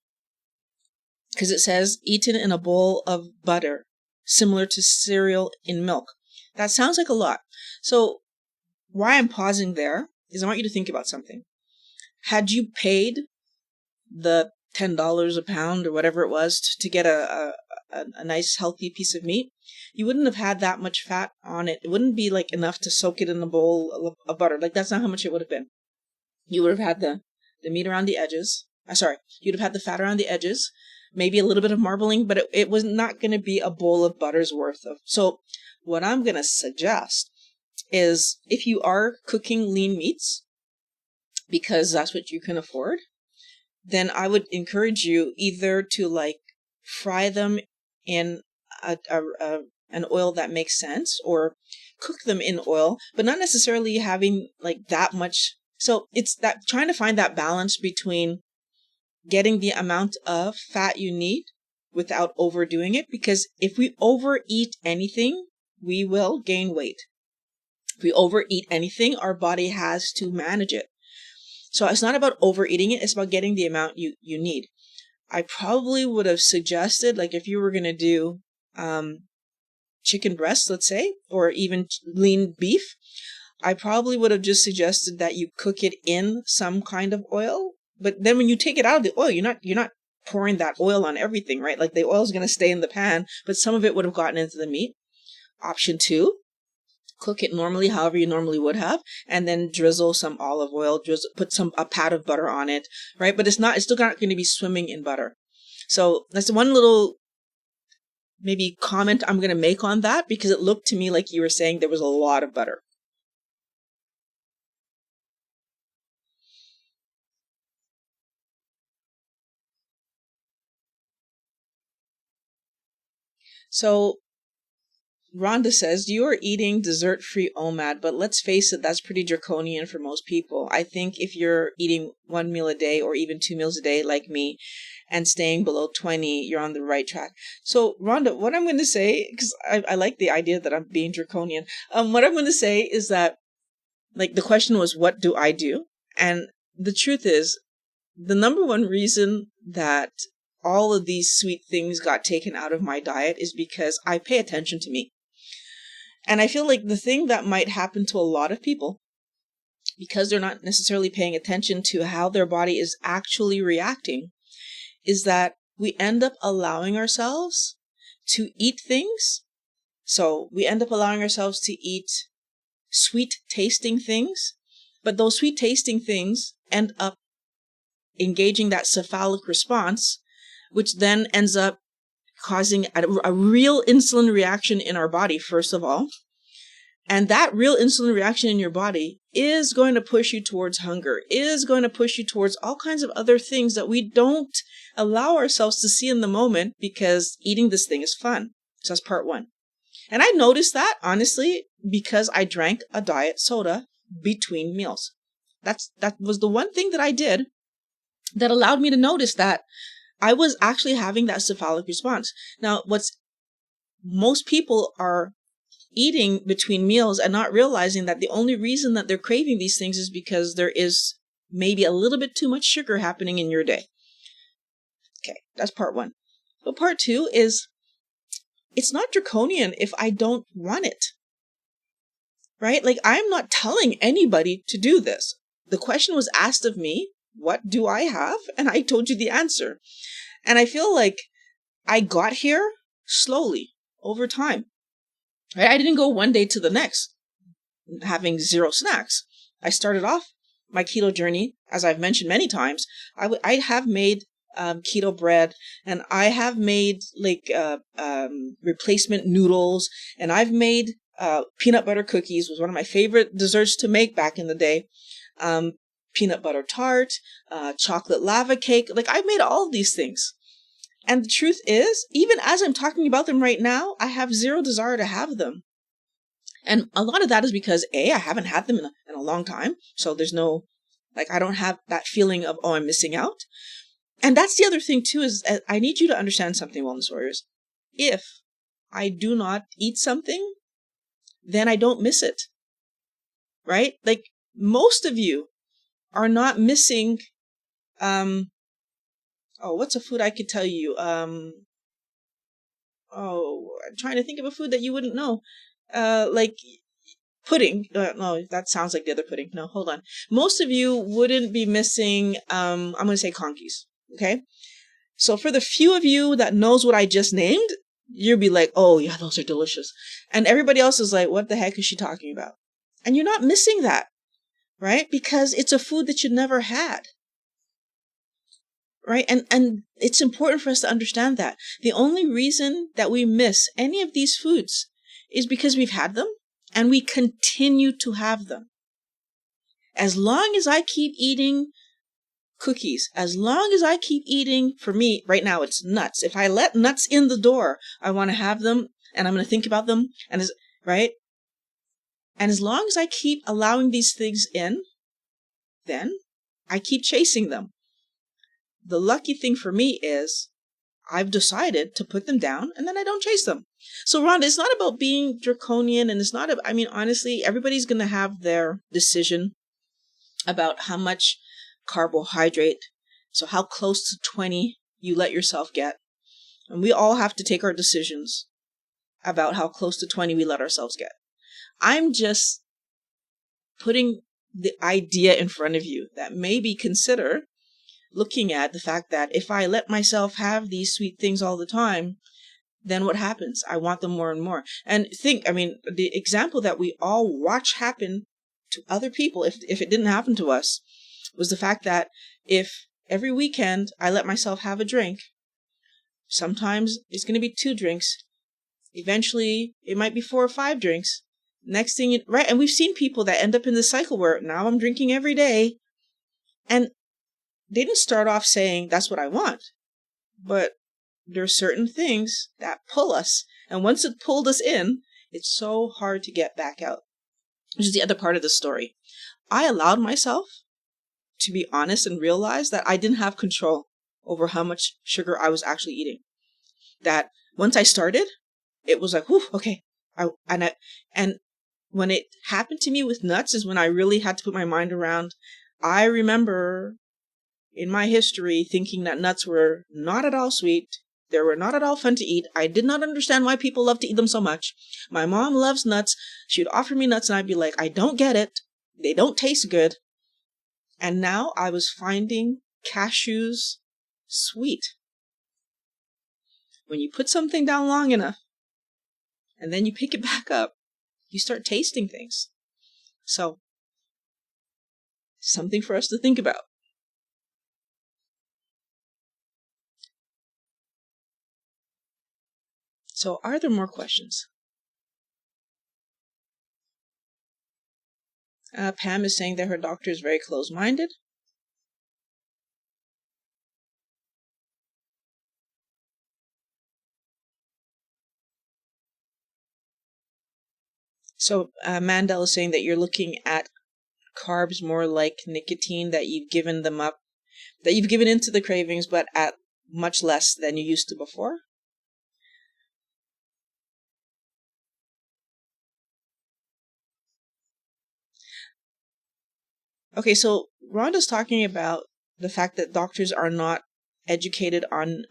it says eaten in a bowl of butter, similar to cereal in milk. That sounds like a lot. So why I'm pausing there is I want you to think about something. Had you paid the $10 a pound or whatever it was to get a nice healthy piece of meat, you wouldn't have had that much fat on it. It wouldn't be like enough to soak it in a bowl of butter. Like, that's not how much it would have been. You would have had the meat around the edges. You'd have had the fat around the edges, maybe a little bit of marbling, but it was not going to be a bowl of butter's worth of. So what I'm going to suggest is, if you are cooking lean meats, because that's what you can afford, then I would encourage you either to like fry them in an oil that makes sense, or cook them in oil, but not necessarily having like that much. So it's that trying to find that balance between getting the amount of fat you need without overdoing it, because if we overeat anything, we will gain weight. If we overeat anything, our body has to manage it. So it's not about overeating it, it's about getting the amount you need. I probably would have suggested, like if you were going to do chicken breast, let's say, or even lean beef, I probably would have just suggested that you cook it in some kind of oil. But then when you take it out of the oil, you're not pouring that oil on everything, right? Like the oil is going to stay in the pan, but some of it would have gotten into the meat. Option 2, cook it normally, however you normally would have, and then drizzle some olive oil, put a pat of butter on it, right? But it's still not going to be swimming in butter. So that's one little maybe comment I'm going to make on that, because it looked to me like you were saying there was a lot of butter. So Rhonda says, you are eating dessert-free OMAD, but let's face it, that's pretty draconian for most people. I think if you're eating 1 meal a day or even 2 meals a day like me and staying below 20, you're on the right track. So Rhonda, what I'm going to say, because I like the idea that I'm being draconian, what I'm going to say is that, like, the question was, what do I do? And the truth is, the number one reason that all of these sweet things got taken out of my diet is because I pay attention to me. And I feel like the thing that might happen to a lot of people, because they're not necessarily paying attention to how their body is actually reacting, is that we end up allowing ourselves to eat things. So we end up allowing ourselves to eat sweet tasting things, but those sweet tasting things end up engaging that cephalic response, which then ends up causing a real insulin reaction in our body, first of all. And that real insulin reaction in your body is going to push you towards hunger, is going to push you towards all kinds of other things that we don't allow ourselves to see in the moment, because eating this thing is fun. So that's part one. And I noticed that, honestly, because I drank a diet soda between meals. That was the one thing that I did that allowed me to notice that I was actually having that cephalic response. Now, most people are eating between meals and not realizing that the only reason that they're craving these things is because there is maybe a little bit too much sugar happening in your day. Okay, that's part one. But part two is, it's not draconian if I don't want it, right? Like, I'm not telling anybody to do this. The question was asked of me, what do I have? And I told you the answer. And I feel like I got here slowly over time. Right? I didn't go one day to the next having zero snacks. I started off my keto journey, as I've mentioned many times. I have made keto bread, and I have made replacement noodles, and I've made peanut butter cookies. Was one of my favorite desserts to make back in the day. Peanut butter tart, chocolate lava cake. Like, I've made all of these things. And the truth is, even as I'm talking about them right now, I have zero desire to have them. And a lot of that is because, A, I haven't had them in a long time. So there's no, I don't have that feeling of, oh, I'm missing out. And that's the other thing too, is I need you to understand something, Wellness Warriors. If I do not eat something, then I don't miss it, right? Like most of you are not missing, what's a food I could tell you? I'm trying to think of a food that you wouldn't know. Like pudding. No, that sounds like the other pudding. No, hold on. Most of you wouldn't be missing, I'm going to say conkies. Okay. So for the few of you that knows what I just named, you'll be like, oh yeah, those are delicious. And everybody else is like, what the heck is she talking about? And you're not missing that, right? Because it's a food that you never had. Right? And it's important for us to understand that. The only reason that we miss any of these foods is because we've had them and we continue to have them. As long as I keep eating cookies, as long as I keep eating, for me, right now it's nuts. If I let nuts in the door, I want to have them and I'm going to think about them. Right? And as long as I keep allowing these things in, then I keep chasing them. The lucky thing for me is I've decided to put them down and then I don't chase them. So Rhonda, it's not about being draconian, and it's not, honestly, everybody's going to have their decision about how much carbohydrate, so how close to 20 you let yourself get. And we all have to take our decisions about how close to 20 we let ourselves get. I'm just putting the idea in front of you that maybe consider looking at the fact that if I let myself have these sweet things all the time, then what happens? I want them more and more. And the example that we all watch happen to other people, if it didn't happen to us, was the fact that if every weekend I let myself have a drink, sometimes it's going to be 2 drinks. Eventually, it might be 4 or 5 drinks. Next thing, right? And we've seen people that end up in this cycle where now I'm drinking every day. And they didn't start off saying, that's what I want. But there are certain things that pull us. And once it pulled us in, it's so hard to get back out. Which is the other part of the story. I allowed myself to be honest and realize that I didn't have control over how much sugar I was actually eating. That once I started, it was like, whew, okay. And when it happened to me with nuts is when I really had to put my mind around. I remember in my history thinking that nuts were not at all sweet. They were not at all fun to eat. I did not understand why people love to eat them so much. My mom loves nuts. She would offer me nuts and I'd be like, I don't get it. They don't taste good. And now I was finding cashews sweet. When you put something down long enough and then you pick it back up, you start tasting things. So, something for us to think about. So, are there more questions? Pam is saying that her doctor is very close-minded. So, Mandel is saying that you're looking at carbs more like nicotine, that you've given them up, that you've given into the cravings, but at much less than you used to before. Okay, so Rhonda's talking about the fact that doctors are not educated on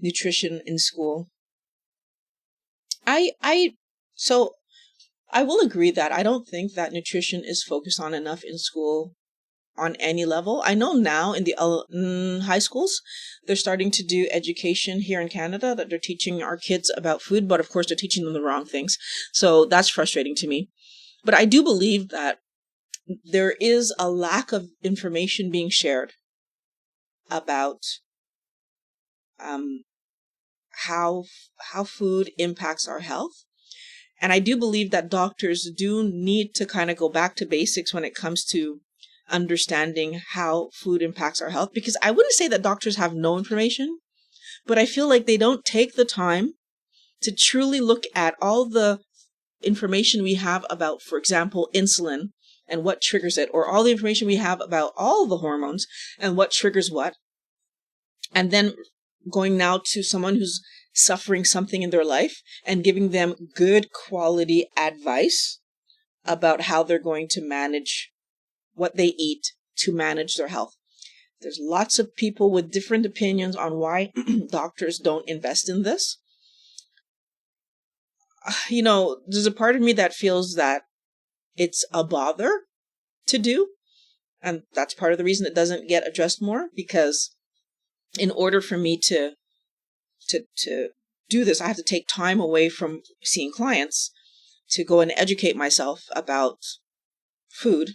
nutrition in school. So I will agree that I don't think that nutrition is focused on enough in school on any level. I know now in the high schools, they're starting to do education here in Canada, that they're teaching our kids about food, but of course they're teaching them the wrong things. So that's frustrating to me. But I do believe that there is a lack of information being shared about how food impacts our health. And I do believe that doctors do need to kind of go back to basics when it comes to understanding how food impacts our health. Because I wouldn't say that doctors have no information, but I feel like they don't take the time to truly look at all the information we have about, for example, insulin and what triggers it, or all the information we have about all the hormones and what triggers what. And then going now to someone who's suffering something in their life and giving them good quality advice about how they're going to manage what they eat to manage their health. There's lots of people with different opinions on why doctors don't invest in this. There's a part of me that feels that it's a bother to do. And that's part of the reason it doesn't get addressed more, because in order for me to do this, I have to take time away from seeing clients to go and educate myself about food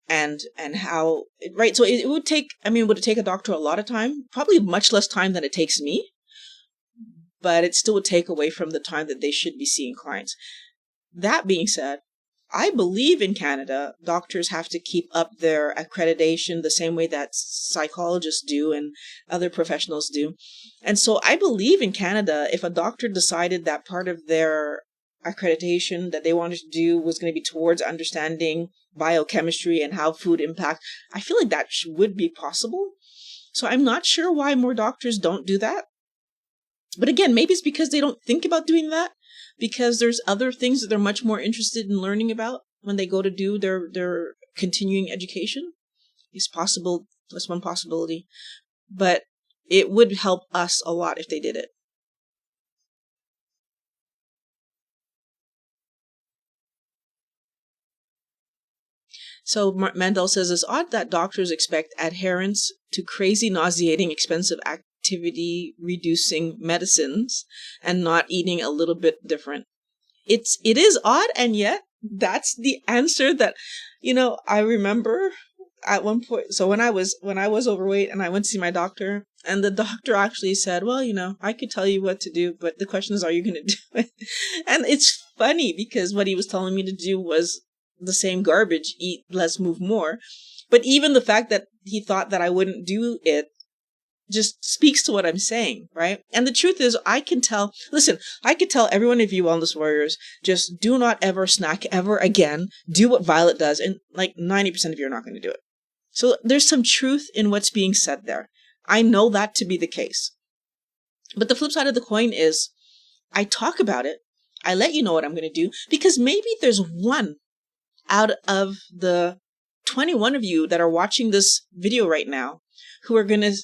and how, right? So it would take, would it take a doctor a lot of time? Probably much less time than it takes me, but it still would take away from the time that they should be seeing clients. That being said, I believe in Canada, doctors have to keep up their accreditation the same way that psychologists do and other professionals do. And so I believe in Canada, if a doctor decided that part of their accreditation that they wanted to do was going to be towards understanding biochemistry and how food impacts, I feel like that would be possible. So I'm not sure why more doctors don't do that. But again, maybe it's because they don't think about doing that, because there's other things that they're much more interested in learning about when they go to do their continuing education. It's possible. That's one possibility. But it would help us a lot if they did it. So Mandel says, it's odd that doctors expect adherence to crazy, nauseating, expensive activity reducing medicines and not eating a little bit different. It is odd, and yet that's the answer that, I remember at one point. So when I was overweight and I went to see my doctor, and the doctor actually said, well, I could tell you what to do, but the question is, are you going to do it? And it's funny because what he was telling me to do was the same garbage: eat less, move more. But even the fact that he thought that I wouldn't do it just speaks to what I'm saying, right? And the truth is, I could tell every one of you wellness warriors, just do not ever snack ever again. Do what Violet does. And like 90% of you are not going to do it. So there's some truth in what's being said there. I know that to be the case. But the flip side of the coin is, I talk about it. I let you know what I'm going to do, because maybe there's one out of the 21 of you that are watching this video right now who are going to,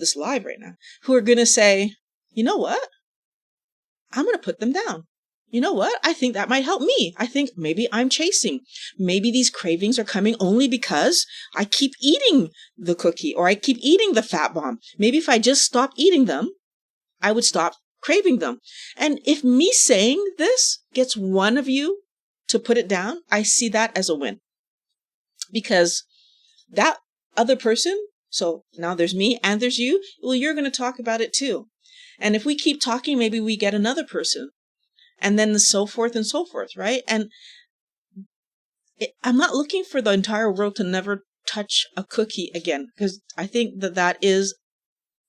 this live right now, who are going to say, you know what? I'm going to put them down. You know what? I think that might help me. I think maybe I'm chasing. Maybe these cravings are coming only because I keep eating the cookie or I keep eating the fat bomb. Maybe if I just stopped eating them, I would stop craving them. And if me saying this gets one of you to put it down, I see that as a win. Because that other person, so now there's me and there's you, well, you're going to talk about it too. And if we keep talking, maybe we get another person. And then so forth and so forth, right? And I'm not looking for the entire world to never touch a cookie again, because I think that is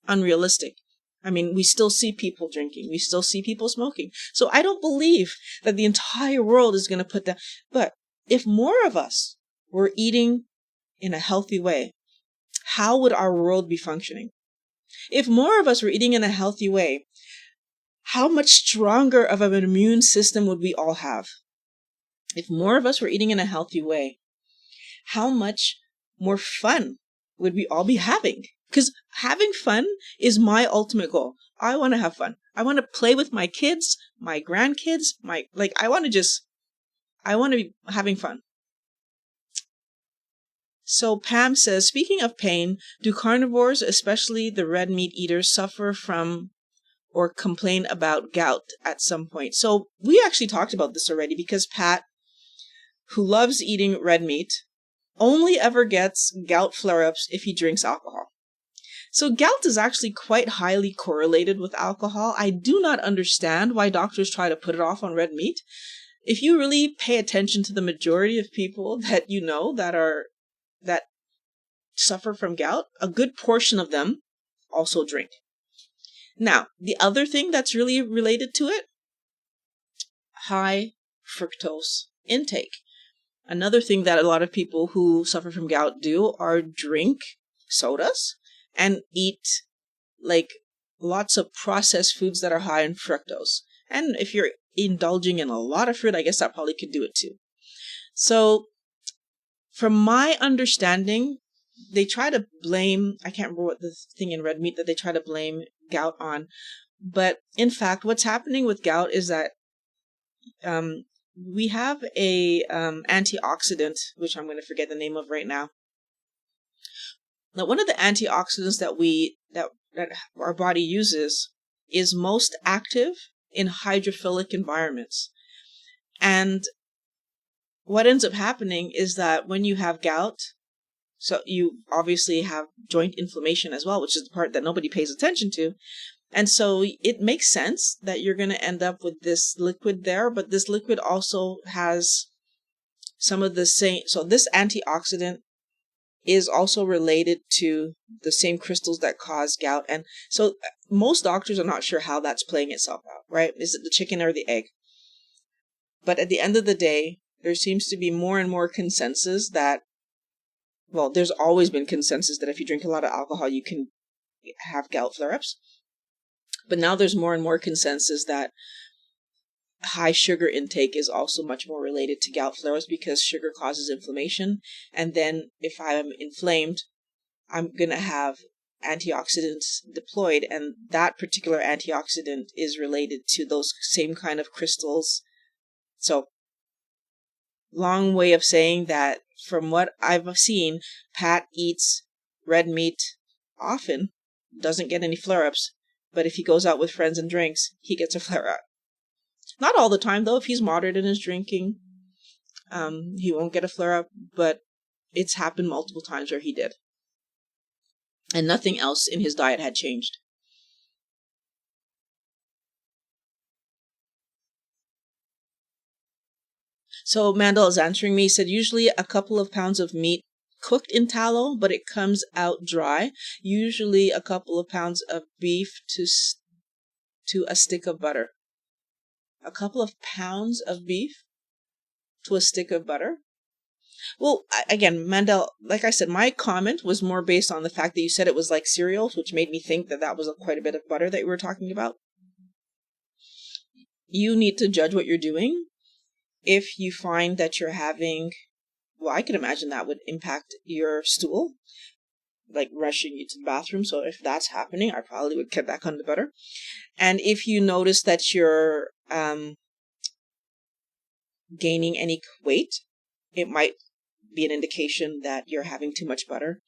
unrealistic. I mean, we still see people drinking. We still see people smoking. So I don't believe that the entire world is going to put that. But if more of us were eating in a healthy way, how would our world be functioning? If more of us were eating in a healthy way, how much stronger of an immune system would we all have? If more of us were eating in a healthy way, how much more fun would we all be having? Because having fun is my ultimate goal. I want to have fun. I want to play with my kids, my grandkids, I want to be having fun. So Pam says, speaking of pain, do carnivores, especially the red meat eaters, suffer from or complain about gout at some point? So we actually talked about this already, because Pat, who loves eating red meat, only ever gets gout flare-ups if he drinks alcohol. So gout is actually quite highly correlated with alcohol. I do not understand why doctors try to put it off on red meat. If you really pay attention to the majority of people that you know that suffer from gout, a good portion of them also drink. Now, the other thing that's really related to it, high fructose intake. Another thing that a lot of people who suffer from gout do are drink sodas and eat lots of processed foods that are high in fructose. And if you're indulging in a lot of fruit, I guess that probably could do it too. So from my understanding, they try to blame, I can't remember what the thing in red meat that they try to blame gout on. But in fact, what's happening with gout is that we have a antioxidant, which I'm going to forget the name of right now. Now, one of the antioxidants that our body uses is most active in hydrophilic environments. And what ends up happening is that when you have gout, so you obviously have joint inflammation as well, which is the part that nobody pays attention to. And so it makes sense that you're going to end up with this liquid there, but this liquid also has some of the same, so this antioxidant is also related to the same crystals that cause gout. And so most doctors are not sure how that's playing itself out, right? Is it the chicken or the egg? But at the end of the day, there seems to be more and more consensus that, well, there's always been consensus that if you drink a lot of alcohol, you can have gout flare-ups. But now there's more and more consensus that high sugar intake is also much more related to gout flares because sugar causes inflammation. And then if I'm inflamed, I'm going to have antioxidants deployed. And that particular antioxidant is related to those same kind of crystals. So long way of saying that from what I've seen, Pat eats red meat often, doesn't get any flare-ups. But if he goes out with friends and drinks, he gets a flare-up. Not all the time, though. If he's moderate in his drinking, he won't get a flare-up. But it's happened multiple times where he did. And nothing else in his diet had changed. So Mandel is answering me. He said, usually a couple of pounds of meat cooked in tallow, but it comes out dry. Usually a couple of pounds of beef to a stick of butter. A couple of pounds of beef to a stick of butter? Well, again, Mandel, like I said, my comment was more based on the fact that you said it was like cereals, which made me think that that was quite a bit of butter that you were talking about. You need to judge what you're doing. If you find that you're having, well, I can imagine that would impact your stool, like rushing you to the bathroom. So if that's happening, I probably would cut back on the butter. And if you notice that you're gaining any weight, it might be an indication that you're having too much butter.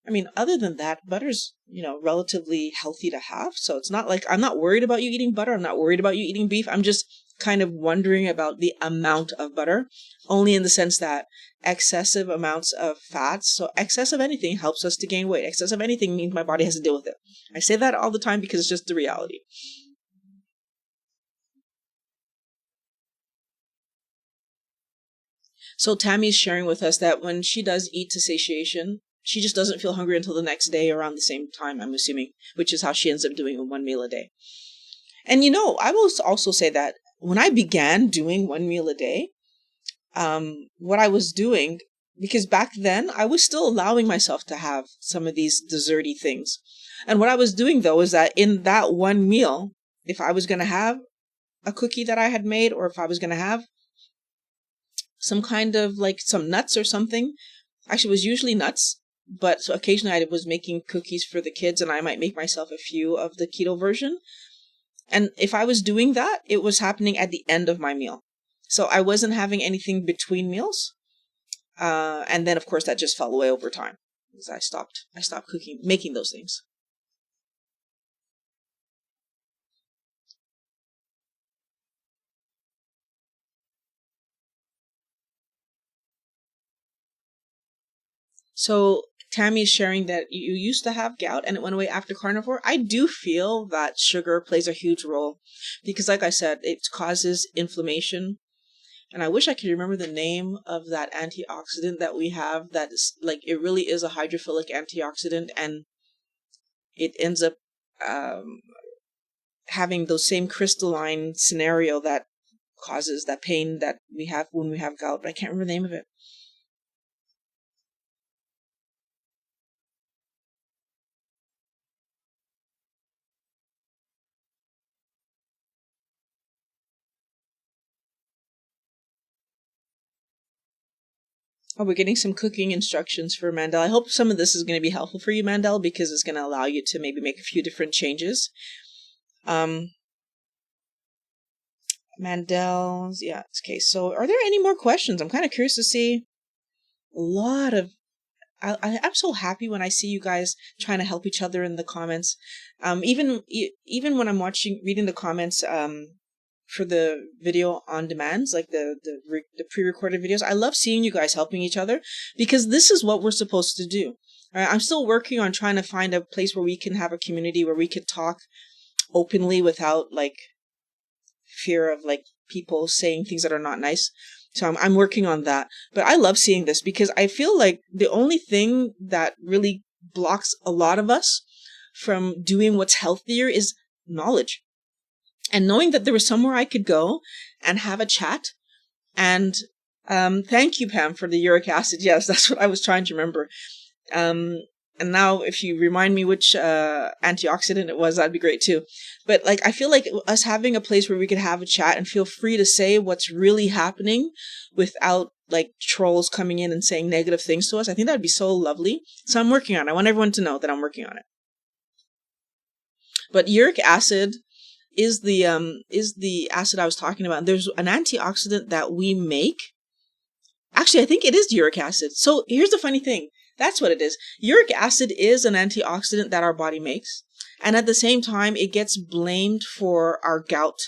I mean, other than that, butter's, relatively healthy to have. So it's not like I'm not worried about you eating butter. I'm not worried about you eating beef. I'm just kind of wondering about the amount of butter, only in the sense that excessive amounts of fats, so excess of anything helps us to gain weight. Excess of anything means my body has to deal with it. I say that all the time because it's just the reality. So Tammy's sharing with us that when she does eat to satiation, she just doesn't feel hungry until the next day around the same time, I'm assuming, which is how she ends up doing one meal a day. And I will also say that when I began doing one meal a day, what I was doing, because back then I was still allowing myself to have some of these desserty things. And what I was doing though is that in that one meal, if I was going to have a cookie that I had made, or if I was going to have some kind of like some nuts or something, actually it was usually nuts, but so occasionally I was making cookies for the kids and I might make myself a few of the keto version. And if I was doing that, it was happening at the end of my meal. So I wasn't having anything between meals. And then of course that just fell away over time because I stopped making those things. So Tammy's sharing that you used to have gout and it went away after carnivore. I do feel that sugar plays a huge role because, like I said, it causes inflammation. And I wish I could remember the name of that antioxidant that we have. That is like, it really is a hydrophilic antioxidant, and it ends up having those same crystalline scenario that causes that pain that we have when we have gout. But I can't remember the name of it. Oh, we're getting some cooking instructions for Mandel. I hope some of this is going to be helpful for you, Mandel, because it's going to allow you to maybe make a few different changes. Mandel's, yeah. Okay, so are there any more questions? I'm kind of curious to see a lot of... I'm so happy when I see you guys trying to help each other in the comments. Even when I'm reading the comments for the video on demands, like the pre-recorded videos, I love seeing you guys helping each other, because this is what we're supposed to do. All right, I'm still working on trying to find a place where we can have a community where we could talk openly without like fear of like people saying things that are not nice. So I'm working on that. But I love seeing this, because I feel like the only thing that really blocks a lot of us from doing what's healthier is knowledge. And knowing that there was somewhere I could go and have a chat. And thank you, Pam, for the uric acid. Yes, that's what I was trying to remember. And now if you remind me which antioxidant it was, that'd be great too. But like, I feel like us having a place where we could have a chat and feel free to say what's really happening without like trolls coming in and saying negative things to us, I think that'd be so lovely. So I'm working on it. I want everyone to know that I'm working on it. But uric acid is the acid I was talking about. There's an antioxidant that we make. Actually, I think it is uric acid. So here's the funny thing. That's what it is. Uric acid is an antioxidant that our body makes. And at the same time, it gets blamed for our gout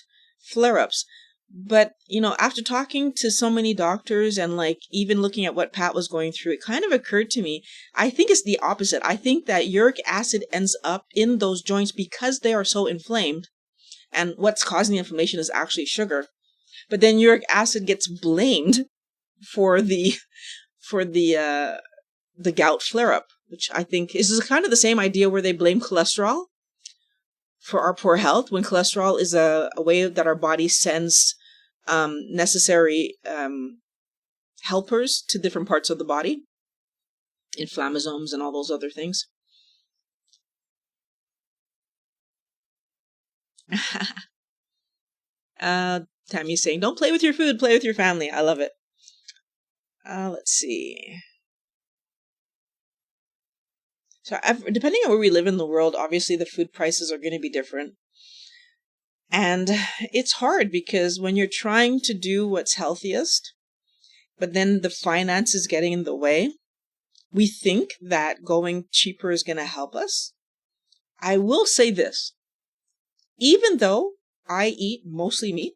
flare-ups. But, you know, after talking to so many doctors and like even looking at what Pat was going through, it kind of occurred to me, I think it's the opposite. I think that uric acid ends up in those joints because they are so inflamed. And what's causing the inflammation is actually sugar. But then uric acid gets blamed for the gout flare-up, which I think is kind of the same idea where they blame cholesterol for our poor health, when cholesterol is a way that our body sends necessary helpers to different parts of the body, inflammasomes and all those other things. Tammy's saying, don't play with your food, play with your family. I love it. Let's see. So depending on where we live in the world, obviously the food prices are going to be different. And it's hard because when you're trying to do what's healthiest, but then the finance is getting in the way, we think that going cheaper is going to help us. I will say this. Even though I eat mostly meat,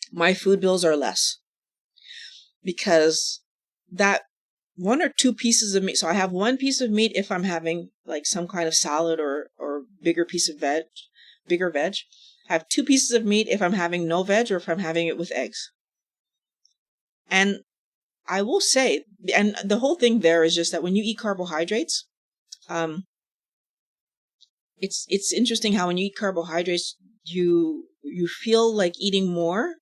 my food bills are less. Because that one or two pieces of meat. So I have one piece of meat if I'm having like some kind of salad or bigger piece of bigger veg. I have 2 pieces of meat if I'm having no veg or if I'm having it with eggs. And I will say, and the whole thing there is just that when you eat carbohydrates, it's interesting how when you eat carbohydrates, you feel like eating more.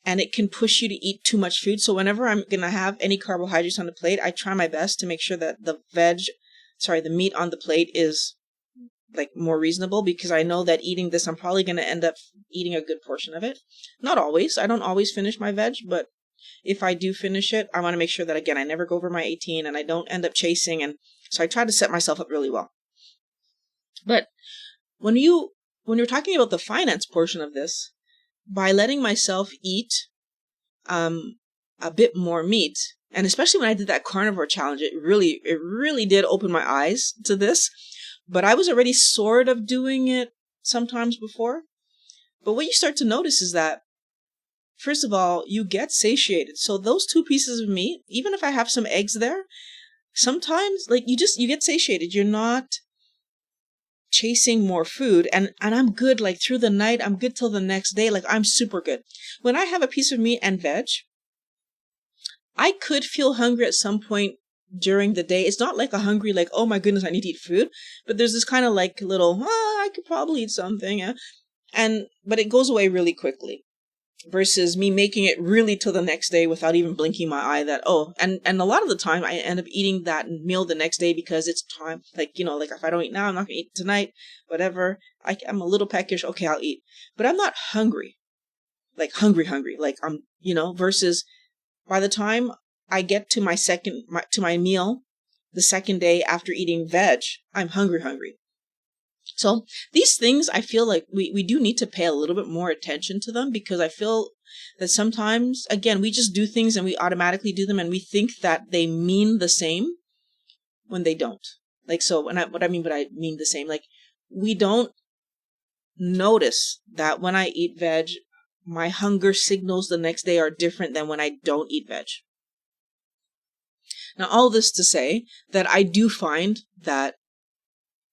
And it can push you to eat too much food. So whenever I'm going to have any carbohydrates on the plate, I try my best to make sure that the meat on the plate is like more reasonable, because I know that eating this, I'm probably going to end up eating a good portion of it. Not always. I don't always finish my veg, but if I do finish it, I want to make sure that, again, I never go over my 18 and I don't end up chasing. And so I try to set myself up really well. But when you're talking about the finance portion of this, by letting myself eat a bit more meat, and especially when I did that carnivore challenge, it really did open my eyes to this. But I was already sort of doing it sometimes before. But what you start to notice is that, first of all, you get satiated. So those 2 pieces of meat, even if I have some eggs there, sometimes like you get satiated. You're not chasing more food, and I'm good like through the night. I'm good till the next day. Like I'm super good. When I have a piece of meat and veg, I could feel hungry at some point during the day. It's not like a hungry like, oh my goodness, I need to eat food, but there's this kind of like little, I could probably eat something, yeah? But it goes away really quickly. Versus me making it really till the next day without even blinking my eye that, and a lot of the time I end up eating that meal the next day because it's time, like, you know, like if I don't eat now, I'm not going to eat tonight, whatever. I'm a little peckish. Okay, I'll eat. But I'm not hungry, like hungry, like I'm, versus by the time I get to my meal the second day after eating veg, I'm hungry. So these things, I feel like we do need to pay a little bit more attention to them, because I feel that sometimes, again, we just do things and we automatically do them and we think that they mean the same when they don't. Like, so what I mean the same, like, we don't notice that when I eat veg, my hunger signals the next day are different than when I don't eat veg. Now, all this to say that I do find that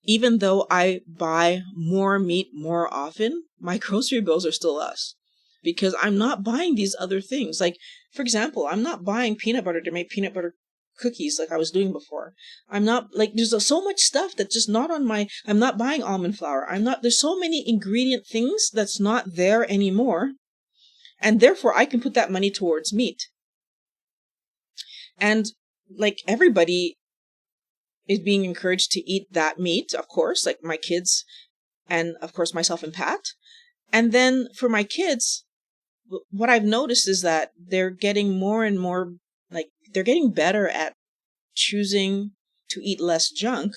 even though I buy more meat more often, my grocery bills are still less, because I'm not buying these other things. Like, for example, I'm not buying peanut butter to make peanut butter cookies like I was doing before. I'm not, like, there's so much stuff that's just not on I'm not buying almond flour. There's so many ingredient things that's not there anymore. And therefore I can put that money towards meat. And like, everybody is being encouraged to eat that meat, of course, like my kids and of course myself and Pat. And then for my kids, what I've noticed is that they're getting more and more, like, they're getting better at choosing to eat less junk.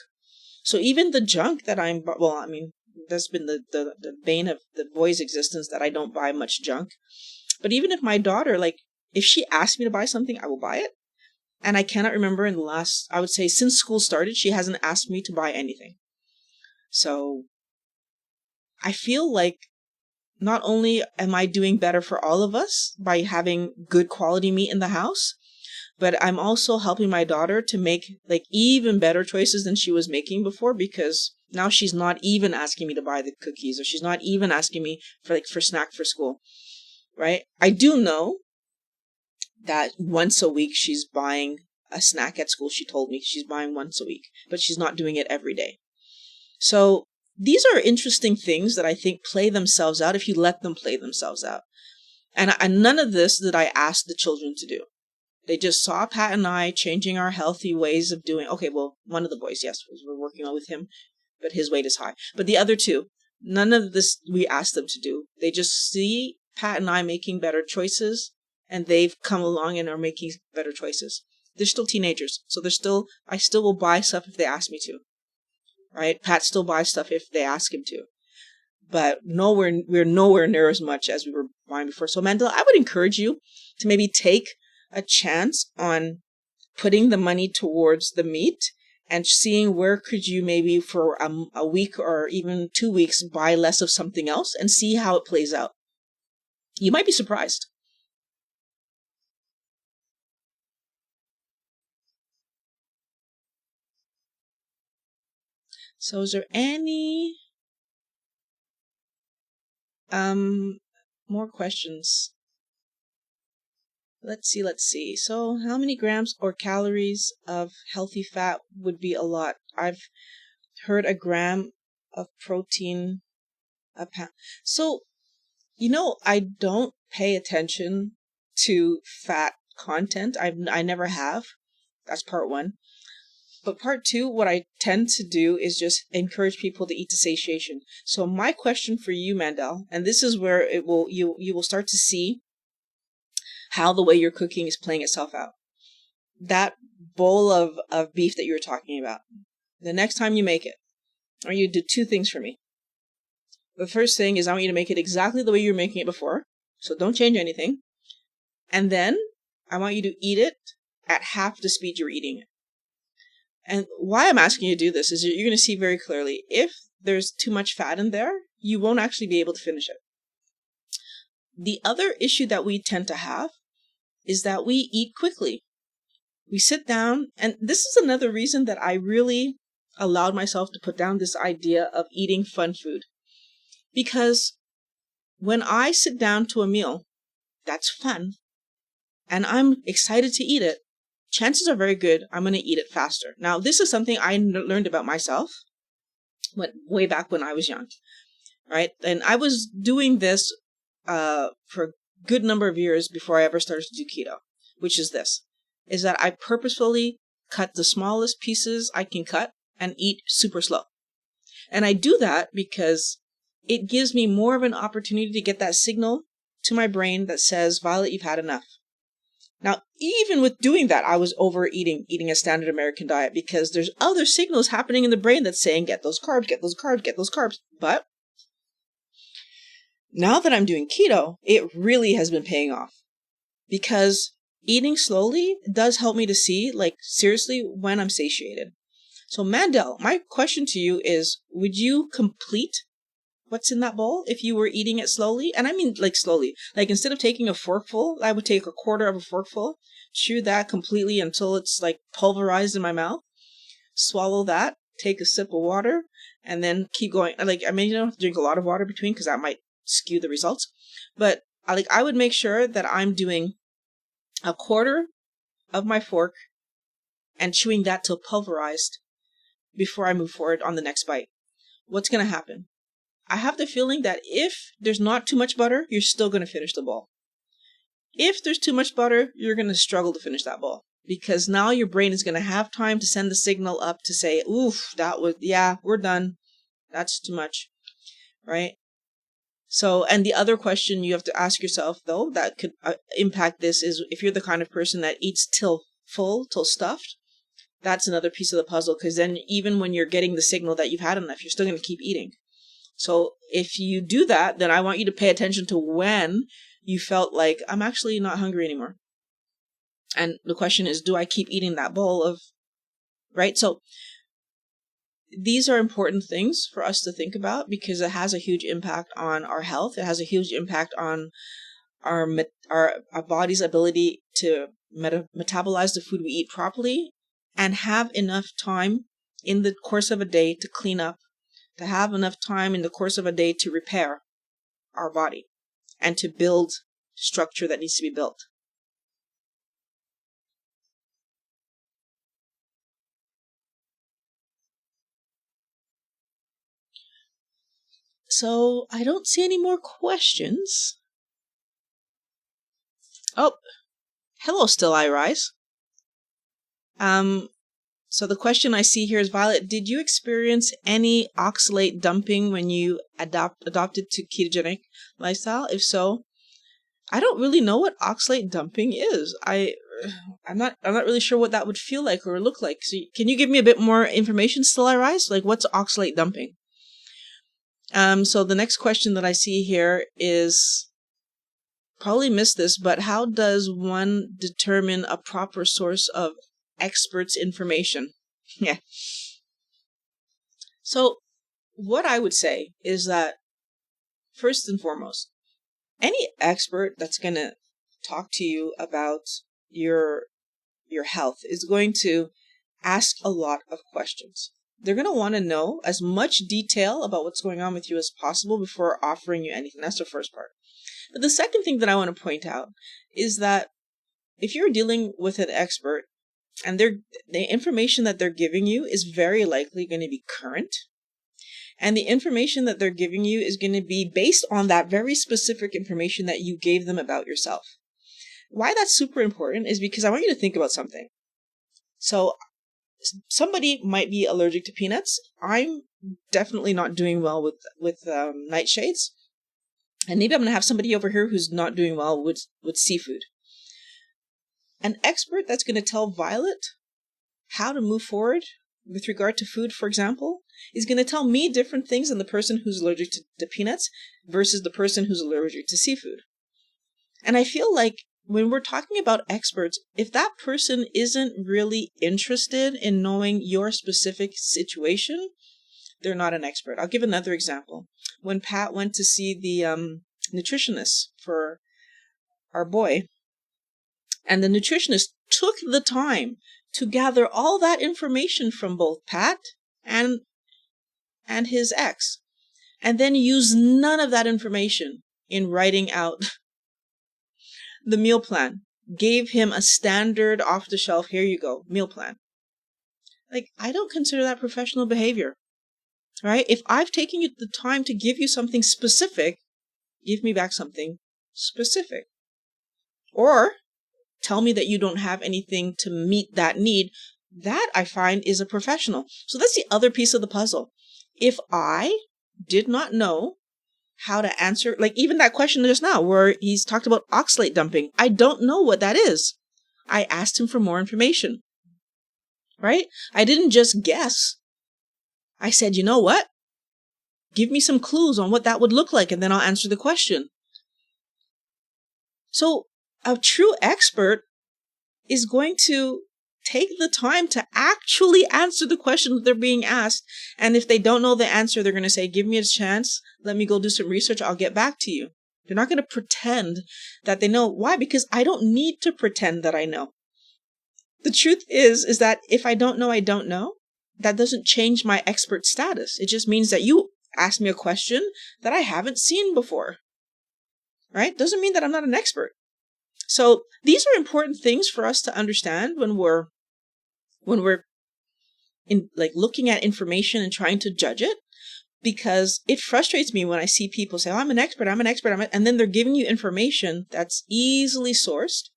So even the junk that that's been the bane of the boy's existence, that I don't buy much junk. But even if my daughter, like, if she asks me to buy something, I will buy it. And I cannot remember in the last, I would say since school started, she hasn't asked me to buy anything. So I feel like not only am I doing better for all of us by having good quality meat in the house, but I'm also helping my daughter to make, like, even better choices than she was making before, because now she's not even asking me to buy the cookies, or she's not even asking me for snack for school, right? I do know that once a week she's buying a snack at school. She told me she's buying once a week, but she's not doing it every day. So these are interesting things that I think play themselves out if you let them play themselves out. And none of this did I ask the children to do. They just saw Pat and I changing our healthy ways of doing. Okay, well, one of the boys, yes, we're working on with him, but his weight is high. But the other two, none of this we asked them to do. They just see Pat and I making better choices, and they've come along and are making better choices. They're still teenagers, so I still will buy stuff if they ask me to, right? Pat still buys stuff if they ask him to, but we're nowhere near as much as we were buying before. So Mandela, I would encourage you to maybe take a chance on putting the money towards the meat and seeing where could you maybe for a week or even 2 weeks buy less of something else and see how it plays out. You might be surprised. So is there any more questions? Let's see. So how many grams or calories of healthy fat would be a lot? I've heard a gram of protein a pound. So, I don't pay attention to fat content. I never have. That's part one. But part two, what I tend to do is just encourage people to eat to satiation. So my question for you, Mandel, and this is where you will start to see how the way you're cooking is playing itself out. That bowl of beef that you were talking about, the next time you make it, I want you to do two things for me. The first thing is I want you to make it exactly the way you were making it before. So don't change anything. And then I want you to eat it at half the speed you're eating it. And why I'm asking you to do this is you're going to see very clearly, if there's too much fat in there, you won't actually be able to finish it. The other issue that we tend to have is that we eat quickly. We sit down, and this is another reason that I really allowed myself to put down this idea of eating fun food. Because when I sit down to a meal that's fun, and I'm excited to eat it, chances are very good I'm going to eat it faster. Now, this is something I learned about myself way back when I was young, right? And I was doing this for a good number of years before I ever started to do keto, which is this, is that I purposefully cut the smallest pieces I can cut and eat super slow. And I do that because it gives me more of an opportunity to get that signal to my brain that says, Violet, you've had enough. Now, even with doing that, I was overeating, eating a standard American diet, because there's other signals happening in the brain that's saying, get those carbs, get those carbs, get those carbs. But now that I'm doing keto, it really has been paying off, because eating slowly does help me to see, like, seriously, when I'm satiated. So Mandel, my question to you is, would you complete what's in that bowl if you were eating it slowly? And I mean, like, slowly. Like, instead of taking a forkful, I would take a quarter of a forkful, chew that completely until it's like pulverized in my mouth, swallow that, take a sip of water, and then keep going. Like, I mean, you don't have to drink a lot of water between, because that might skew the results. But I would make sure that I'm doing a quarter of my fork and chewing that till pulverized before I move forward on the next bite. What's going to happen? I have the feeling that if there's not too much butter, you're still going to finish the bowl. If there's too much butter, you're going to struggle to finish that bowl, because now your brain is going to have time to send the signal up to say, oof, we're done. That's too much, right? So, and the other question you have to ask yourself, though, that could impact this is, if you're the kind of person that eats till full, till stuffed, that's another piece of the puzzle, because then even when you're getting the signal that you've had enough, you're still going to keep eating. So if you do that, then I want you to pay attention to when you felt like, I'm actually not hungry anymore. And the question is, do I keep eating that bowl of, right? So these are important things for us to think about, because it has a huge impact on our health. It has a huge impact on our body's ability to metabolize the food we eat properly, and have enough time in the course of a day to clean up, to have enough time in the course of a day to repair our body and to build structure that needs to be built. So I don't see any more questions. Oh, hello, Still I Rise. So the question I see here is, Violet, did you experience any oxalate dumping when you adopted to ketogenic lifestyle? If so, I don't really know what oxalate dumping is. I'm not really sure what that would feel like or look like. So can you give me a bit more information, Still I Rise? Like, what's oxalate dumping? So the next question that I see here is, probably missed this, but how does one determine a proper source of experts' information? Yeah. So what I would say is that, first and foremost, any expert that's going to talk to you about your health is going to ask a lot of questions. They're going to want to know as much detail about what's going on with you as possible before offering you anything. That's the first part. But the second thing that I want to point out is that if you're dealing with an expert and the information that they're giving you is very likely going to be current, and the information that they're giving you is going to be based on that very specific information that you gave them about yourself. Why that's super important is because I want you to think about something. So somebody might be allergic to peanuts. I'm definitely not doing well with nightshades. And maybe I'm going to have somebody over here who's not doing well with seafood. An expert that's going to tell Violet how to move forward with regard to food, for example, is going to tell me different things than the person who's allergic to peanuts versus the person who's allergic to seafood. And I feel like when we're talking about experts, if that person isn't really interested in knowing your specific situation, they're not an expert. I'll give another example. When Pat went to see the nutritionist for our boy, and the nutritionist took the time to gather all that information from both Pat and his ex, and then use none of that information in writing out the meal plan. Gave him a standard off-the-shelf, here you go, meal plan. Like, I don't consider that professional behavior, right? If I've taken you the time to give you something specific, give me back something specific. Or tell me that you don't have anything to meet that need. That, I find, is a professional. So that's the other piece of the puzzle. If I did not know how to answer, like even that question just now where he's talked about oxalate dumping, I don't know what that is. I asked him for more information, right? I didn't just guess. I said, you know what? Give me some clues on what that would look like, and then I'll answer the question. So a true expert is going to take the time to actually answer the question that they're being asked. And if they don't know the answer, they're going to say, give me a chance. Let me go do some research. I'll get back to you. They're not going to pretend that they know. Why? Because I don't need to pretend that I know. The truth is that if I don't know, I don't know. That doesn't change my expert status. It just means that you asked me a question that I haven't seen before. Right? Doesn't mean that I'm not an expert. So these are important things for us to understand when we're in like looking at information and trying to judge it, because it frustrates me when I see people say, oh, I'm an expert, and then they're giving you information that's easily sourced.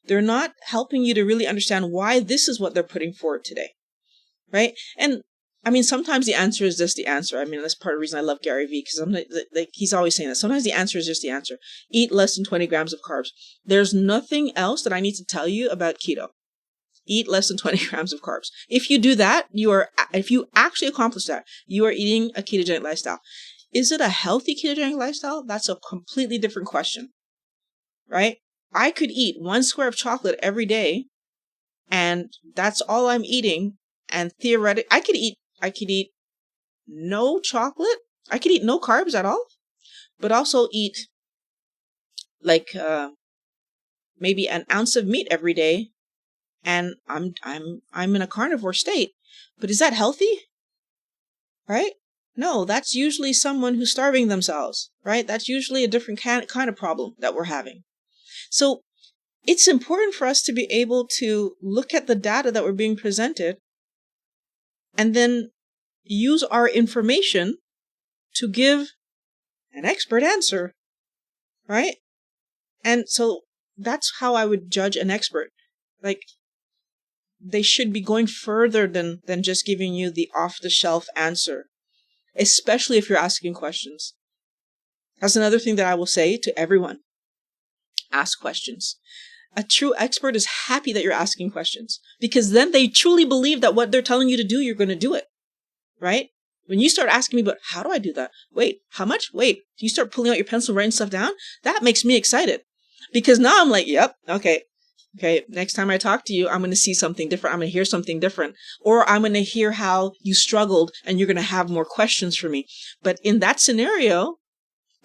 They're not helping you to really understand why this is what they're putting forward today, right? And I mean, sometimes the answer is just the answer. I mean, that's part of the reason I love Gary Vee, because he's always saying that. Sometimes the answer is just the answer. Eat less than 20 grams of carbs. There's nothing else that I need to tell you about keto. Eat less than 20 grams of carbs. If you do that, if you actually accomplish that, you are eating a ketogenic lifestyle. Is it a healthy ketogenic lifestyle? That's a completely different question, right? I could eat 1 square of chocolate every day, and that's all I'm eating. And theoretically, I could eat no chocolate. I could eat no carbs at all, but also eat like maybe an ounce of meat every day. And I'm in a carnivore state. But is that healthy? Right? No, that's usually someone who's starving themselves, right? That's usually a different kind of problem that we're having. So it's important for us to be able to look at the data that we're being presented and then use our information to give an expert answer, right? And so that's how I would judge an expert. Like, they should be going further than just giving you the off-the-shelf answer, especially if you're asking questions. That's another thing that I will say to everyone. Ask questions. A true expert is happy that you're asking questions, because then they truly believe that what they're telling you to do, you're going to do it, right? When you start asking me, but how do I do that? Wait, how much? Wait, you start pulling out your pencil, writing stuff down? That makes me excited, because now I'm like, yep, okay, next time I talk to you, I'm going to see something different. I'm going to hear something different. Or I'm going to hear how you struggled and you're going to have more questions for me. But in that scenario,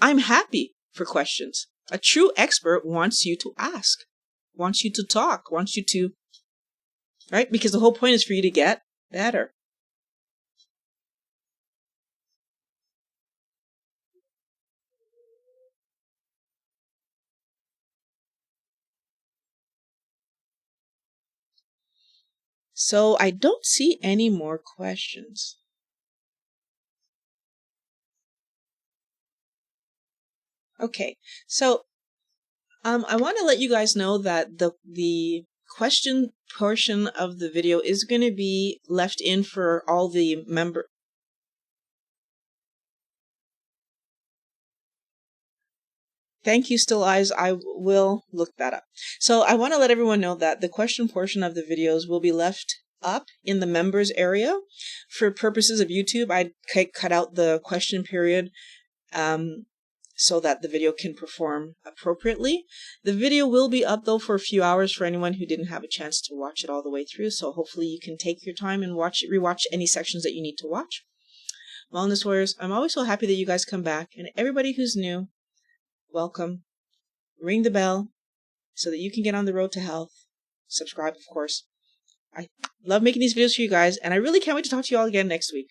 I'm happy for questions. A true expert wants you to ask, wants you to talk, wants you to, right? Because the whole point is for you to get better. So I don't see any more questions. Okay, so I want to let you guys know that the question portion of the video is going to be left in for all the members. Thank you, Still Eyes. I will look that up. So I want to let everyone know that the question portion of the videos will be left up in the members area. For purposes of YouTube, I cut out the question period so that the video can perform appropriately. The video will be up, though, for a few hours for anyone who didn't have a chance to watch it all the way through. So hopefully you can take your time and rewatch any sections that you need to watch. Wellness Warriors, I'm always so happy that you guys come back. And everybody who's new, welcome. Ring the bell so that you can get on the road to health. Subscribe, of course. I love making these videos for you guys, and I really can't wait to talk to you all again next week.